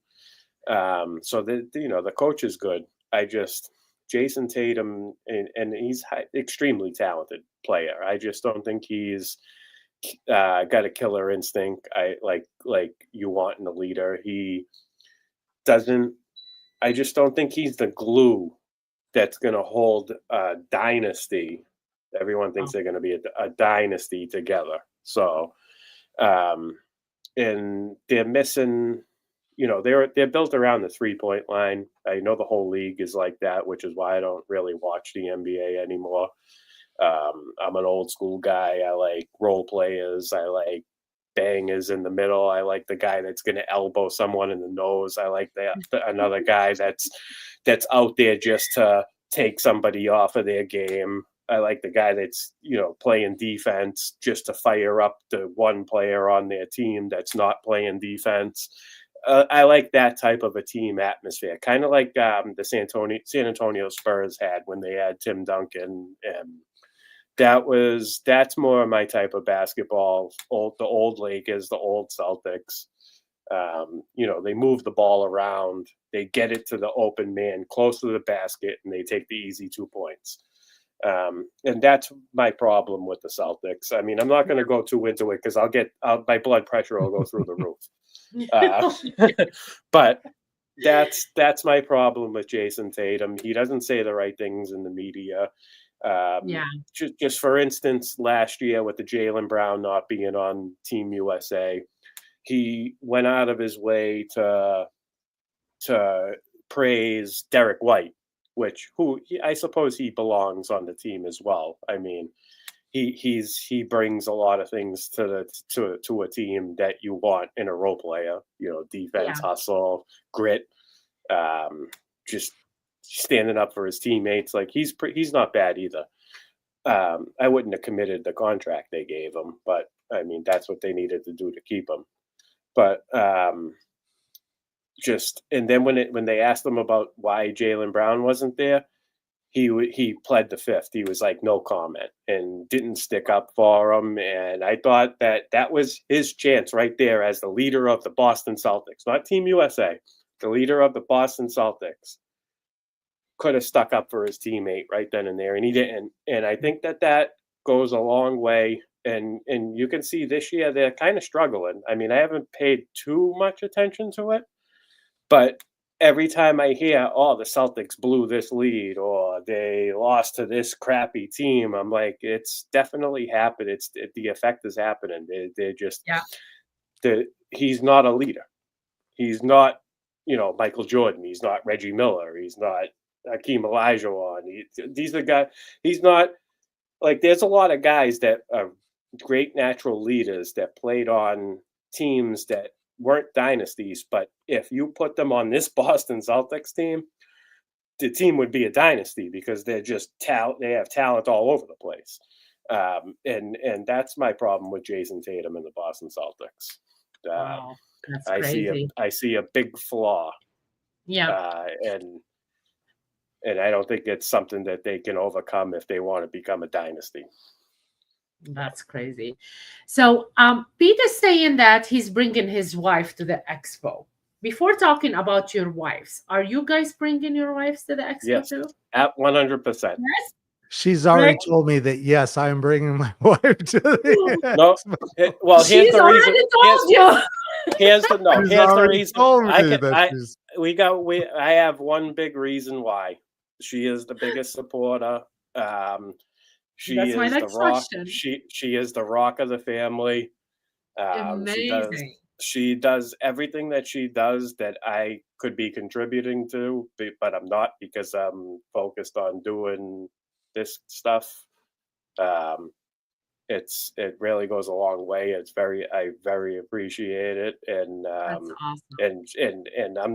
So the coach is good. Jason Tatum, and he's extremely talented player. I just don't think he's got a killer instinct. Like you want in a leader. He doesn't. I just don't think he's the glue that's going to hold a dynasty. Everyone thinks they're going to be a dynasty together. So, and they're missing. They're built around the 3-point line. I know the whole league is like that, which is why I don't really watch the NBA anymore. I'm an old school guy. I like role players. I like bangers in the middle. I like the guy that's going to elbow someone in the nose. I like another guy that's out there just to take somebody off of their game. I like the guy that's, playing defense just to fire up the one player on their team that's not playing defense. I like that type of a team atmosphere, kind of like the San Antonio Spurs had when they had Tim Duncan, and that's more of my type of basketball. The old Lakers, the old Celtics. They move the ball around, they get it to the open man close to the basket, and they take the easy 2 points. And that's my problem with the Celtics. I mean, I'm not going to go too into it because my blood pressure will go through the roof. But that's my problem with Jason Tatum. He doesn't say the right things in the media. Just for instance, last year with the Jaylen Brown not being on Team USA, he went out of his way to praise Derek White, I suppose he belongs on the team as well. I mean, he brings a lot of things to a team that you want in a role player. Defense, hustle, grit, just standing up for his teammates. Like he's not bad either. I wouldn't have committed the contract they gave him, but I mean that's what they needed to do to keep him. But and then when they asked him about why Jaylen Brown wasn't there, he pled the fifth. He was like, no comment, and didn't stick up for him. And I thought that was his chance right there as the leader of the Boston Celtics, not Team USA, the leader of the Boston Celtics. Could have stuck up for his teammate right then and there, and he didn't. And I think that goes a long way. And you can see this year they're kind of struggling. I mean, I haven't paid too much attention to it, but every time I hear, the Celtics blew this lead or they lost to this crappy team, I'm like, it's definitely happened. The effect is happening. They're just, he's not a leader. He's not, Michael Jordan. He's not Reggie Miller. He's not Hakeem Olajuwon. These are guys. He's not like. There's a lot of guys that are great natural leaders that played on teams that weren't dynasties, but if you put them on this Boston Celtics team, the team would be a dynasty because they're just they have talent all over the place. And that's my problem with Jason Tatum and the Boston Celtics. Wow, that's crazy. I see a big flaw. Yeah. And I don't think it's something that they can overcome if they want to become a dynasty. That's crazy. So Peter's saying that he's bringing his wife to the expo. Before talking about your wives, are you guys bringing your wives to the expo too? At 100%. Yes. She's already told me that, yes, I am bringing my wife to the expo. Well, here's the reason. Here's the reason. I have one big reason why. She is the biggest supporter. She is the rock. She is the rock of the family. Amazing. She does everything that she does that I could be contributing to, but I'm not because I'm focused on doing this stuff. It really goes a long way. I very appreciate it, and that's awesome. and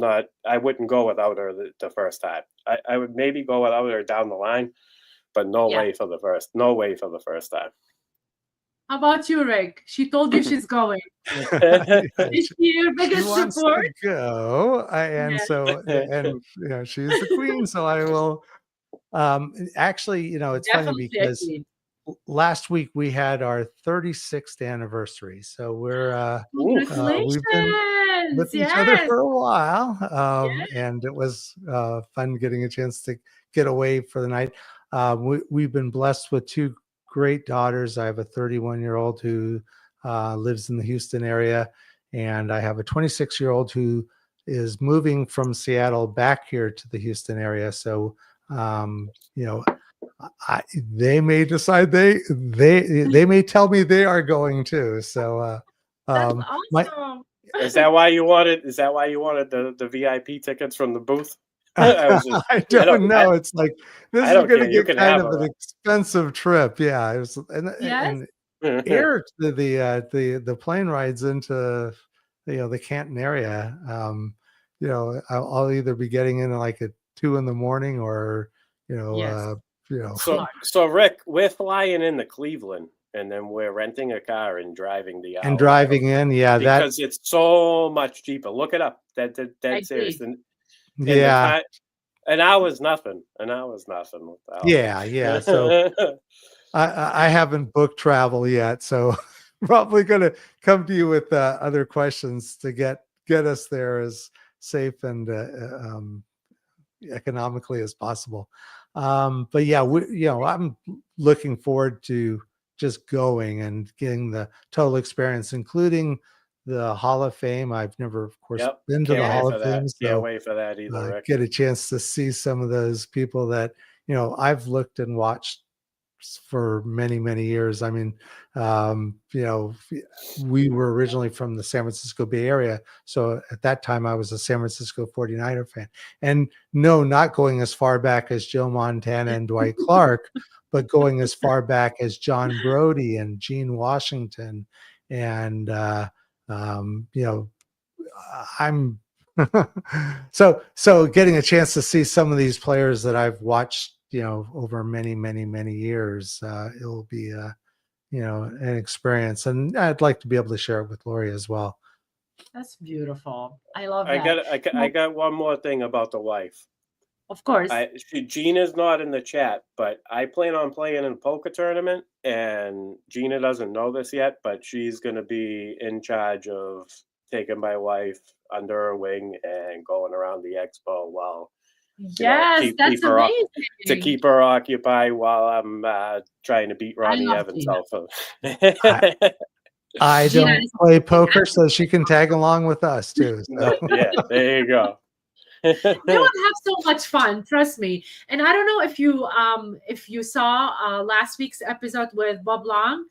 I wouldn't go without her the first time. I would maybe go without her down the line, but no way for the first time. How about you, Rick? She told you she's going. Is she your She biggest wants support? to go, and Yeah. so and she's the queen, so I will. Actually, it's funny Definitely a because queen. last week we had our 36th anniversary, so we've been Congratulations. with each other Yes. for a while, Yes. and it was fun getting a chance to get away for the night. We've been blessed with two great daughters. I have a 31-year-old who lives in the Houston area, and I have a 26-year-old who is moving from Seattle back here to the Houston area. So, they may decide they may tell me they are going too. So, That's my awesome. Is that why you wanted the VIP tickets from the booth? I was just I don't know. It's like this I is don't going to care. You get can kind have of an them. expensive trip. Yeah, it was, Yes. and air to the plane rides into the Canton area. I'll either be getting in like at 2 a.m. or Yes. So Rick, we're flying into Cleveland and then we're renting a car and driving the and hour driving in. Yeah, because it's so much cheaper. Look it up. That's serious. Agreed. And the yeah, time, an hour's nothing. An hour's nothing with the yeah. So I haven't booked travel yet, so probably going to come to you with other questions to get us there as safe and economically as possible. But yeah, I'm looking forward to just going and getting the total experience, including the Hall of Fame. I've never, of course, been to Can't the wait Hall for of that. Fame, Can't so wait for that either, Rick. get a chance to see some of those people that I've looked and watched for many, many years. I mean, we were originally from the San Francisco Bay Area. So at that time I was a San Francisco 49er fan, and no, not going as far back as Joe Montana and Dwight Clark, but going as far back as John Brody and Gene Washington. And, I'm so getting a chance to see some of these players that I've watched over many, many, many years, it'll be an experience, and I'd like to be able to share it with Lori as well. That's beautiful. I love that. I got one more thing about the wife. Of course. Gina's not in the chat, but I plan on playing in a poker tournament, and Gina doesn't know this yet, but she's going to be in charge of taking my wife under her wing and going around the expo while Yes, that's amazing. To keep her occupied while I'm trying to beat Ronnie Evans out. I don't play poker, so she can tag along with us too. So. Yeah, there you go. They would have so much fun, trust me. And I don't know if you saw last week's episode with Bob Long.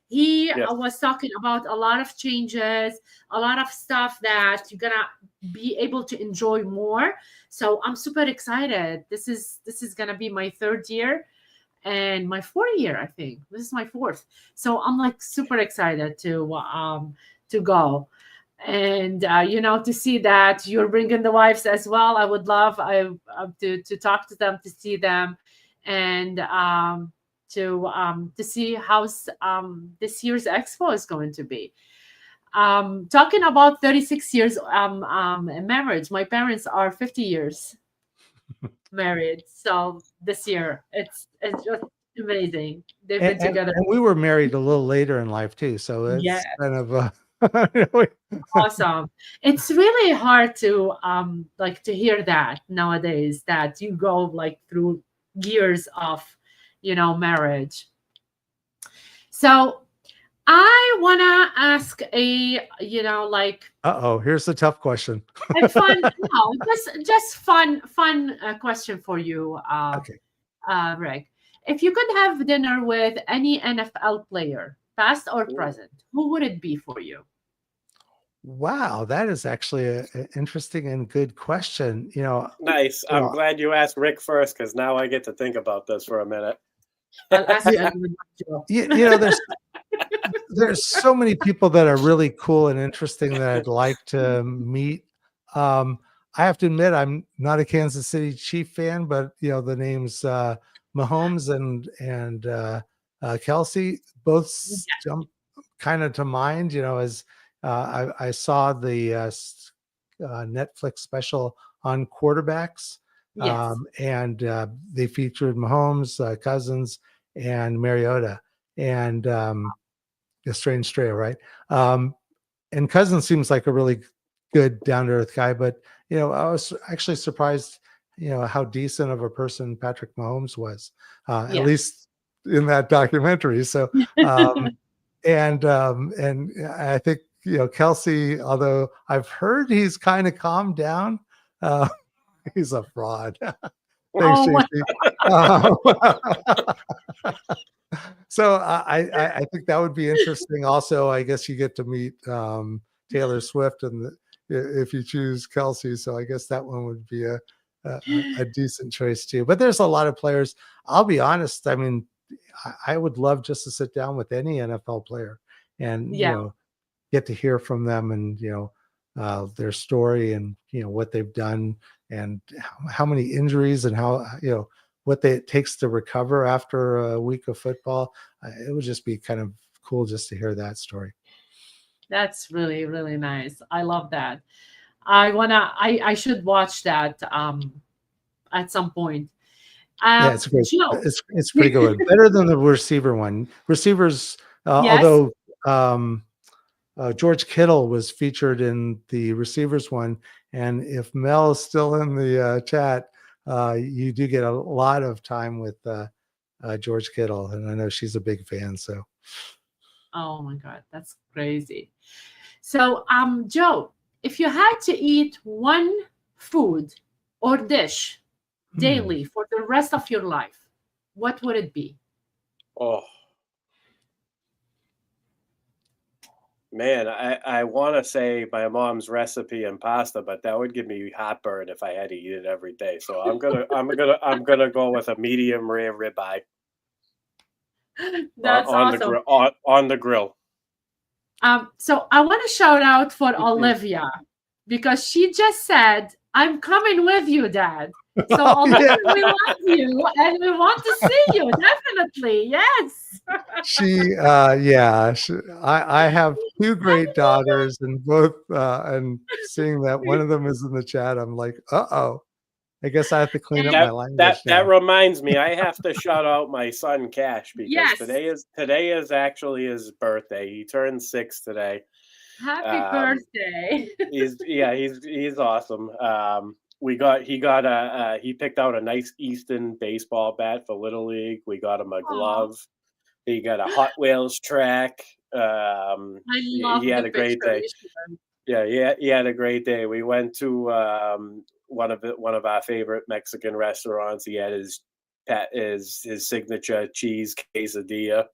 He was talking about a lot of changes, a lot of stuff that you're gonna be able to enjoy more. So I'm super excited. This is gonna be my 3rd year and my 4th year. I think this is my 4th. So I'm like super excited to go. And to see that you're bringing the wives as well. I would love to talk to them, to see them, and to see how this year's expo is going to be. Talking about 36 years marriage, my parents are 50 years married. So this year it's just amazing. They've been together. And we were married a little later in life too, so it's kind of awesome. It's really hard to to hear that nowadays, that you go like through years of marriage. So I wanna ask a here's the tough question. a fun just fun question for you, Okay. Rick. If you could have dinner with any NFL player, past or present, who would it be for you? Wow, that is actually an interesting and good question. Nice. I'm glad you asked Rick first, because now I get to think about this for a minute. I'll ask you. There's so many people that are really cool and interesting that I'd like to meet. I have to admit, I'm not a Kansas City Chief fan, but the names Mahomes and Kelsey, both jump kind of to mind, as I saw the Netflix special on quarterbacks. Yes. And they featured Mahomes, Cousins, and Mariota, and a strange trio, right? And Cousins seems like a really good, down-to-earth guy, but I was actually surprised, how decent of a person Patrick Mahomes was, at least in that documentary. So, and I think Kelsey, although I've heard he's kind of calmed down, he's a fraud. Thanks, JC. So I think that would be interesting. Also, I guess you get to meet Taylor Swift, and if you choose Kelsey, so I guess that one would be a decent choice too. But there's a lot of players. I'll be honest. I mean, I would love just to sit down with any NFL player and get to hear from them, and their story, and what they've done, and how many injuries, and how what it takes to recover after a week of football. It would just be kind of cool just to hear that story. That's really, really nice. I love that. I should watch that at some point. Yeah, it's great. It's pretty good. Better than the receiver one. Receivers, although George Kittle was featured in the receivers one, and if Mel is still in the chat, you do get a lot of time with George Kittle, and I know she's a big fan. So, oh my God, that's crazy. So, Joe, if you had to eat one food or dish daily for the rest of your life, what would it be? Oh, man, I want to say my mom's recipe and pasta, but that would give me heartburn if I had to eat it every day. So I'm gonna go with a medium rare ribeye. That's awesome. On the grill. So I want to shout out for Olivia, because she just said, "I'm coming with you, Dad." So Olivia, we love you and we want to see you. Definitely, yes. I have two great daughters, and both and seeing that one of them is in the chat, I'm like, I guess I have to clean up my language. That reminds me, I have to shout out my son Cash, because today is actually his birthday. He turned 6 today. Happy birthday! He's awesome. He picked out a nice Easton baseball bat for Little League. We got him a glove. He got a Hot Wheels track. I love he had a great day. Yeah, he had a great day. We went to one of our favorite Mexican restaurants. He had his signature cheese quesadilla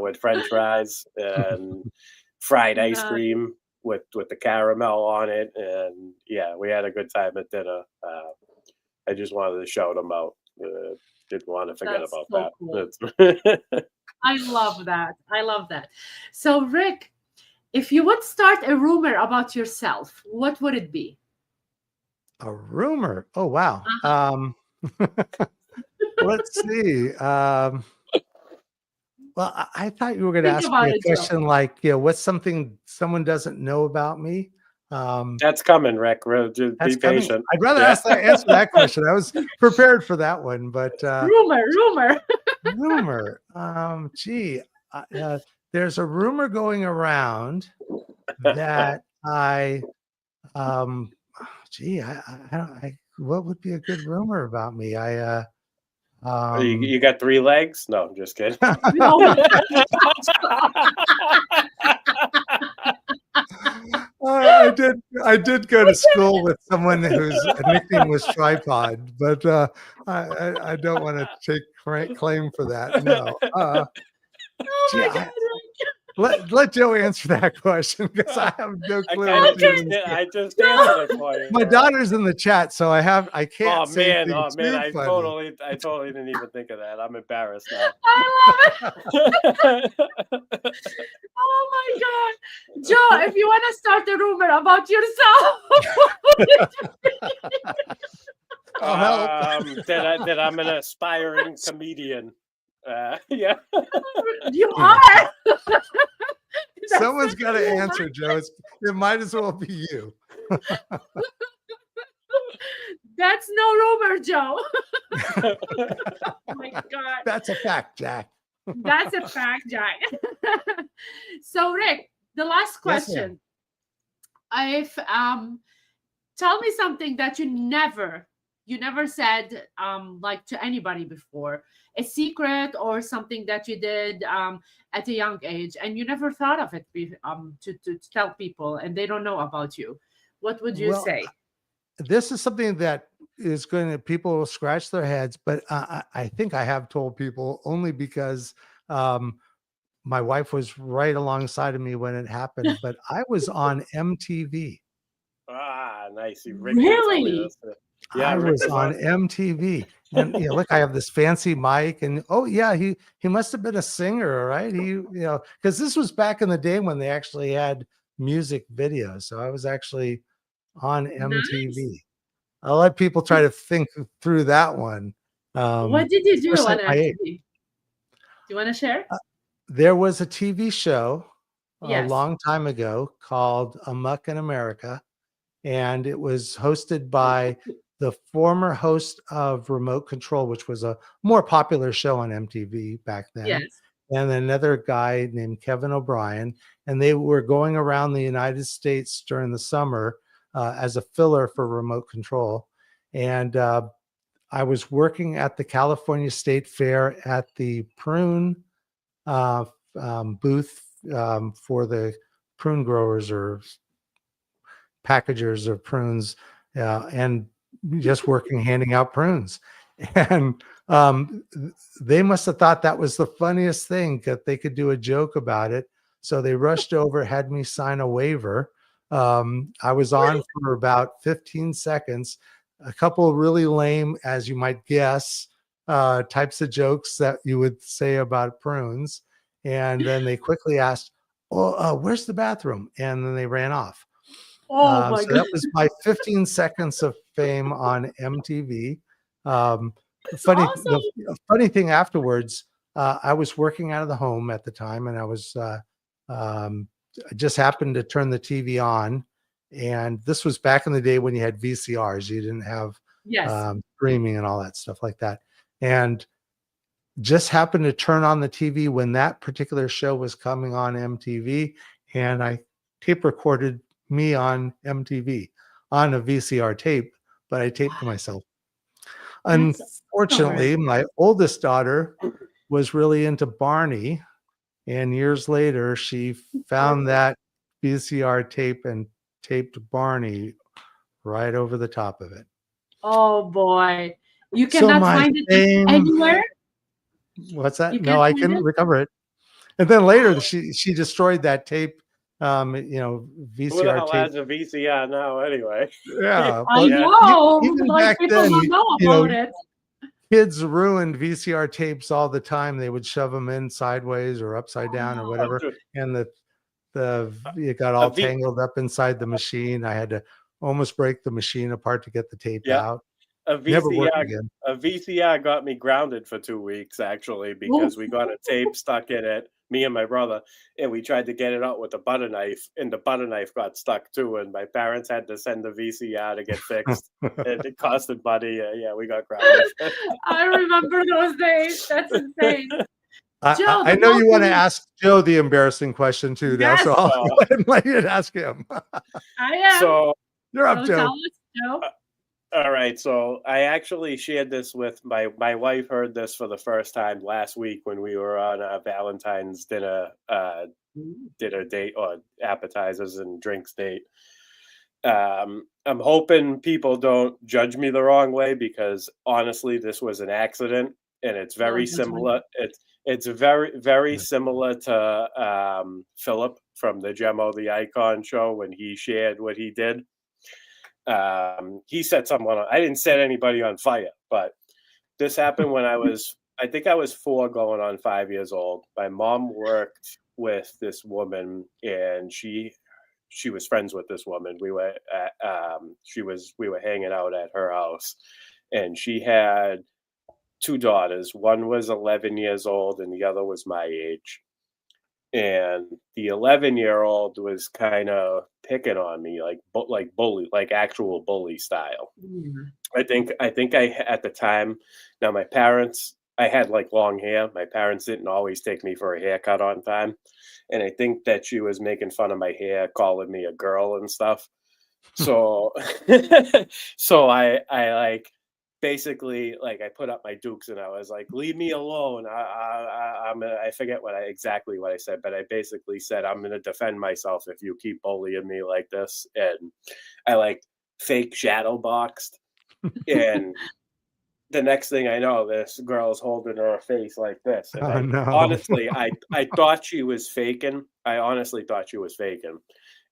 with French fries and fried ice cream with the caramel on it, and we had a good time at dinner. I just wanted to shout him out. Didn't want to forget about that. Cool. I love that. So Rick, if you would start a rumor about yourself, what would it be? A rumor? Oh wow. Let's see. Well, I thought you were going to ask me a question like, what's something someone doesn't know about me? That's coming, Rick. Be patient. I'd rather answer that question. I was prepared for that one, but rumor. There's a rumor going around that what would be a good rumor about me? You got 3 legs? No, I'm just kidding. I did go to school with someone whose nickname was Tripod, but I don't want to take claim for that. No. Let Joe answer that question, because I have no clue. I just answered it for you. My daughter's in the chat, so I can't. Oh man! I totally didn't even think of that. I'm embarrassed now. I love it. Oh my God, Joe! If you want to start a rumor about yourself, I'll help. That I'm an aspiring comedian. Yeah. You are. Someone's got to answer, Joe. It might as well be you. That's no rumor, Joe. Oh my God. That's a fact, Jack. That's a fact, Jack. So, Rick, the last Yes, ma'am. question. If tell me something that you never said like to anybody before, a secret or something that you did at a young age and you never thought of it to tell people and they don't know about you. What would you Well, say? this is something that is going to, people will scratch their heads, but I think I have told people only because my wife was right alongside of me when it happened, but I was on MTV. Nice. Rick did tell me Really? this. Yeah, I Rick was on on. MTV, and look, I have this fancy mic, and oh yeah, he must have been a singer, right? Because this was back in the day when they actually had music videos, so I was actually on Nice. MTV. I'll let people try to think through that one. What did you do Especially on at my age. MTV? Do you want to share? There was a TV show a Yes. long time ago called Amuck in America, and it was hosted by the former host of Remote Control, which was a more popular show on MTV back then, Yes. and another guy named Kevin O'Brien. And they were going around the United States during the summer as a filler for Remote Control. And I was working at the California State Fair at the prune booth for the prune growers or packagers of prunes, and just working handing out prunes. And they must have thought that was the funniest thing, that they could do a joke about it. So they rushed over, had me sign a waiver. I was on for about 15 seconds, a couple of really lame, as you might guess, types of jokes that you would say about prunes. And then they quickly asked, "Oh, where's the bathroom?" And then they ran off. Oh my So God. that was my 15 seconds of fame on MTV. That's The awesome. funny thing afterwards, I was working out of the home at the time, and I was I just happened to turn the TV on, and this was back in the day when you had VCRs. You didn't have Yes. streaming and all that stuff like that, and just happened to turn on the TV when that particular show was coming on MTV, and I tape recorded me on MTV on a VCR tape, but I taped myself. That's Unfortunately, my oldest daughter was really into Barney, and years later, she found that VCR tape and taped Barney right over the top of it. Oh boy. You So cannot my find it fame, anywhere? what's that? You No, can't I find can it? recover it. And then later, she destroyed that tape, Who the VCR hell tape. has a VCR now anyway? Yeah, I but Yeah. know. even Like back people then, don't know about it. kids ruined VCR tapes all the time. They would shove them in sideways or upside down or Oh, Oh, whatever, dude, and it got a all V tangled up inside the machine. I had to almost break the machine apart to get the tape yeah, out. a Never worked VCR again. a VCR got me grounded for 2 weeks actually oh, because we got a tape stuck in it, me and my brother, and we tried to get it out with a butter knife, and the butter knife got stuck too, and my parents had to send the VCR to get fixed, and it costed money. Yeah, we got grounded. I remember those days. That's insane. Joe, I the know most you want to unique. ask Joe the embarrassing question too now, so Yes, I'll Uh, go ahead and let you ask him. I am. so You're up, So tell Joe. us, Joe. All right, so I actually shared this with my wife. Heard this for the first time last week when we were on a Valentine's dinner date or appetizers and drinks date. I'm hoping people don't judge me the wrong way because honestly, this was an accident, and it's No very judgment. similar. It's very similar to Philip from the Gemo the Icon show when he shared what he did. He set someone on. I didn't set anybody on fire, but this happened when I think I was 4 going on 5 years old. My mom worked with this woman, and she was friends with this woman. We were hanging out at her house, and she had two daughters. One was 11 years old and the other was my age. And the 11-year-old was kind of picking on me, like bully, like actual bully style. Yeah. I think I at the time, now my parents, I had like long hair. My parents didn't always take me for a haircut on time. And I think that she was making fun of my hair, calling me a girl and stuff. So so I like basically like I put up my dukes and I was like, leave me alone. I forget exactly what I said, but I basically said I'm gonna defend myself if you keep bullying me like this. And I like fake shadow boxed. And the next thing I know, this girl's holding her face like this. And Oh, no. honestly, I thought she was faking. I honestly thought she was faking.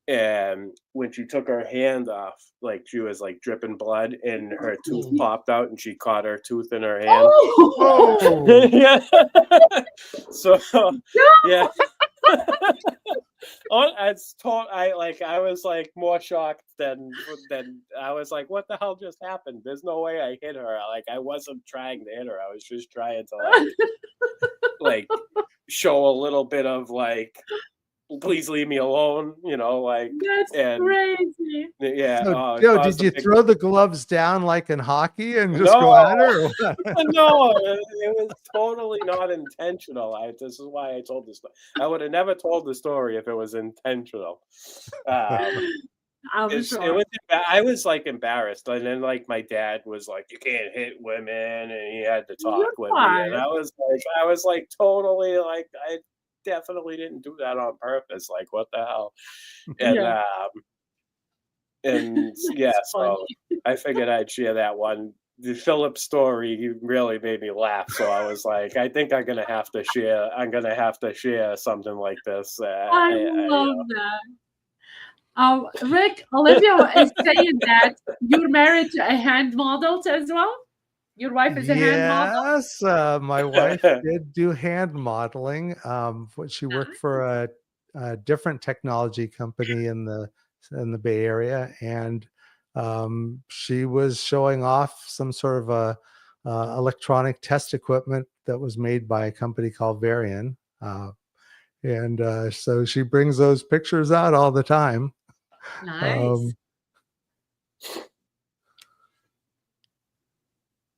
And when she took her hand off, like she was like dripping blood and her tooth popped out and she caught her tooth in her hand. Oh, Yeah. So yeah. I was like more shocked than I was like, what the hell just happened? There's no way I hit her. Like I wasn't trying to hit her. I was just trying to like show a little bit of like, please leave me alone, like. That's crazy. Yeah. so Joe, did you throw the gloves down like in hockey and just go No. at her? Or what? No, it was totally not intentional. This is why I told this story. I would have never told the story if it was intentional. I'm sure. I was like embarrassed, and then like my dad was like, "You can't hit women," and he had to talk You're with me, fine. and I was like totally like I definitely didn't do that on purpose. Like what the hell? And Yeah. and yeah, That's so funny. I figured I'd share that one. The Philip story really made me laugh, so I was like, I think I'm gonna have to share. I'm gonna have to share something like this. I love that. Rick, Olivia is saying that you're married to a hand model as well. Your wife is a hand model. Yes, my wife did do hand modeling. She worked for a different technology company in the Bay Area, and she was showing off some sort of a electronic test equipment that was made by a company called Varian. And so she brings those pictures out all the time. Nice.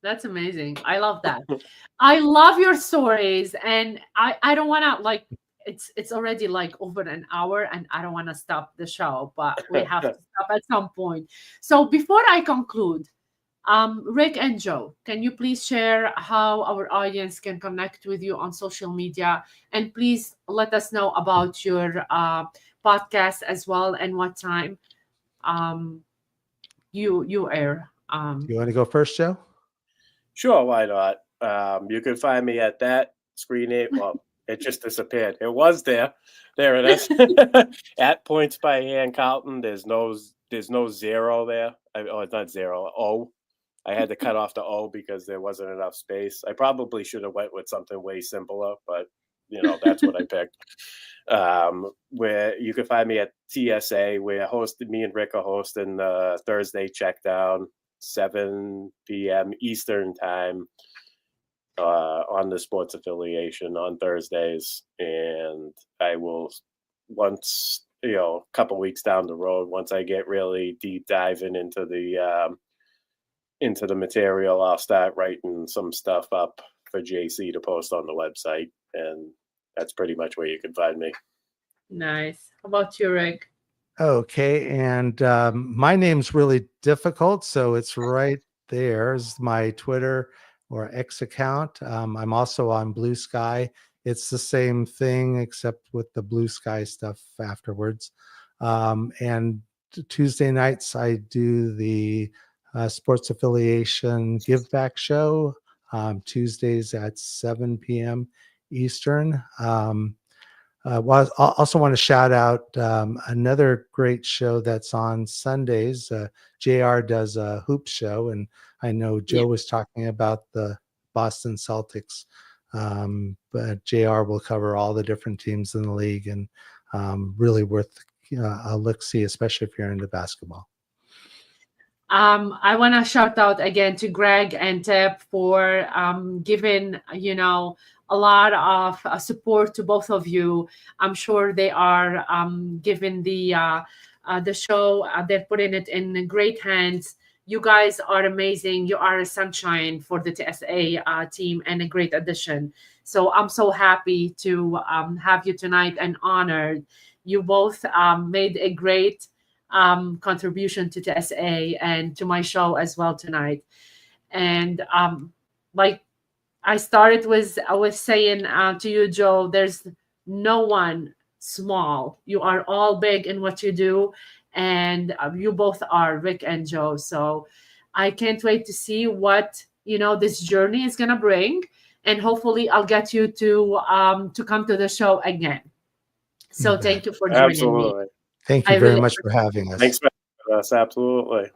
That's amazing. I love that. I love your stories, and I don't want to like it's already like over an hour, and I don't want to stop the show, but we have to stop at some point. So before I conclude, Rick and Joe, can you please share how our audience can connect with you on social media, and please let us know about your podcast as well and what time you air. You want to go first, Joe? Sure, why not? You can find me at that screen name. Well, it just disappeared. It was there. There it is. At Points by Hand Carlton. There's no zero there. It's not zero. O. I had to cut off the O because there wasn't enough space. I probably should have went with something way simpler, but that's what I picked. Where you can find me at TSA. Me and Rick are hosting the Thursday Checkdown, 7 p.m. Eastern time, on the Sports Affiliation on Thursdays. And I will, once, a couple weeks down the road, once I get really deep diving into the material, I'll start writing some stuff up for JC to post on the website. And that's pretty much where you can find me. Nice. How about you, Rick? Okay, and my name's really difficult, so it's right there is my Twitter or X account. I'm also on Blue Sky. It's the same thing except with the Blue Sky stuff afterwards. And Tuesday nights I do the Sports Affiliation Give Back Show, Tuesdays at 7 p.m. Eastern. Well, I also want to shout out another great show that's on Sundays. JR does a hoop show, and I know Joe was talking about the Boston Celtics, but JR will cover all the different teams in the league, and really worth a look-see, especially if you're into basketball. I want to shout out again to Greg and Tep for giving, a lot of support to both of you. I'm sure they are giving the show, they're putting it in great hands. You guys are amazing. You are a sunshine for the TSA team and a great addition. So I'm so happy to have you tonight and honored. You both made a great contribution to TSA and to my show as well tonight. And like I was saying to you, Joe, there's no one small. You are all big in what you do, and you both are, Rick and Joe. So I can't wait to see what this journey is gonna bring, and hopefully I'll get you to come to the show again. So thank you for joining me. Absolutely. Thank you I very really much for having us. Thanks for having us. Absolutely.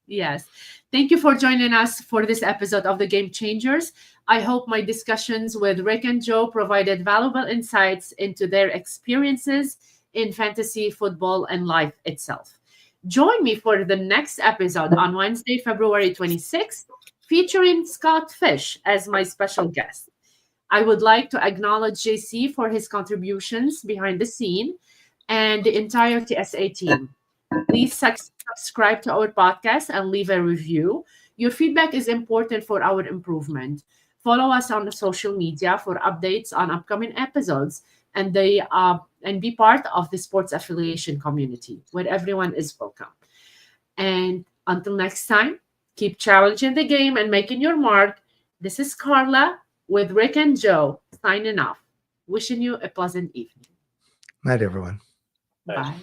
Yes. Thank you for joining us for this episode of The Game Changers. I hope my discussions with Rick and Joe provided valuable insights into their experiences in fantasy football and life itself. Join me for the next episode on Wednesday, February 26th, featuring Scott Fish as my special guest. I would like to acknowledge JC for his contributions behind the scene and the entire TSA team. Please subscribe to our podcast and leave a review. Your feedback is important for our improvement. Follow us on the social media for updates on upcoming episodes and be part of the Sports Affiliation community where everyone is welcome. And until next time, keep challenging the game and making your mark. This is Carla with Rick and Joe signing off. Wishing you a pleasant evening. Night, everyone. Bye.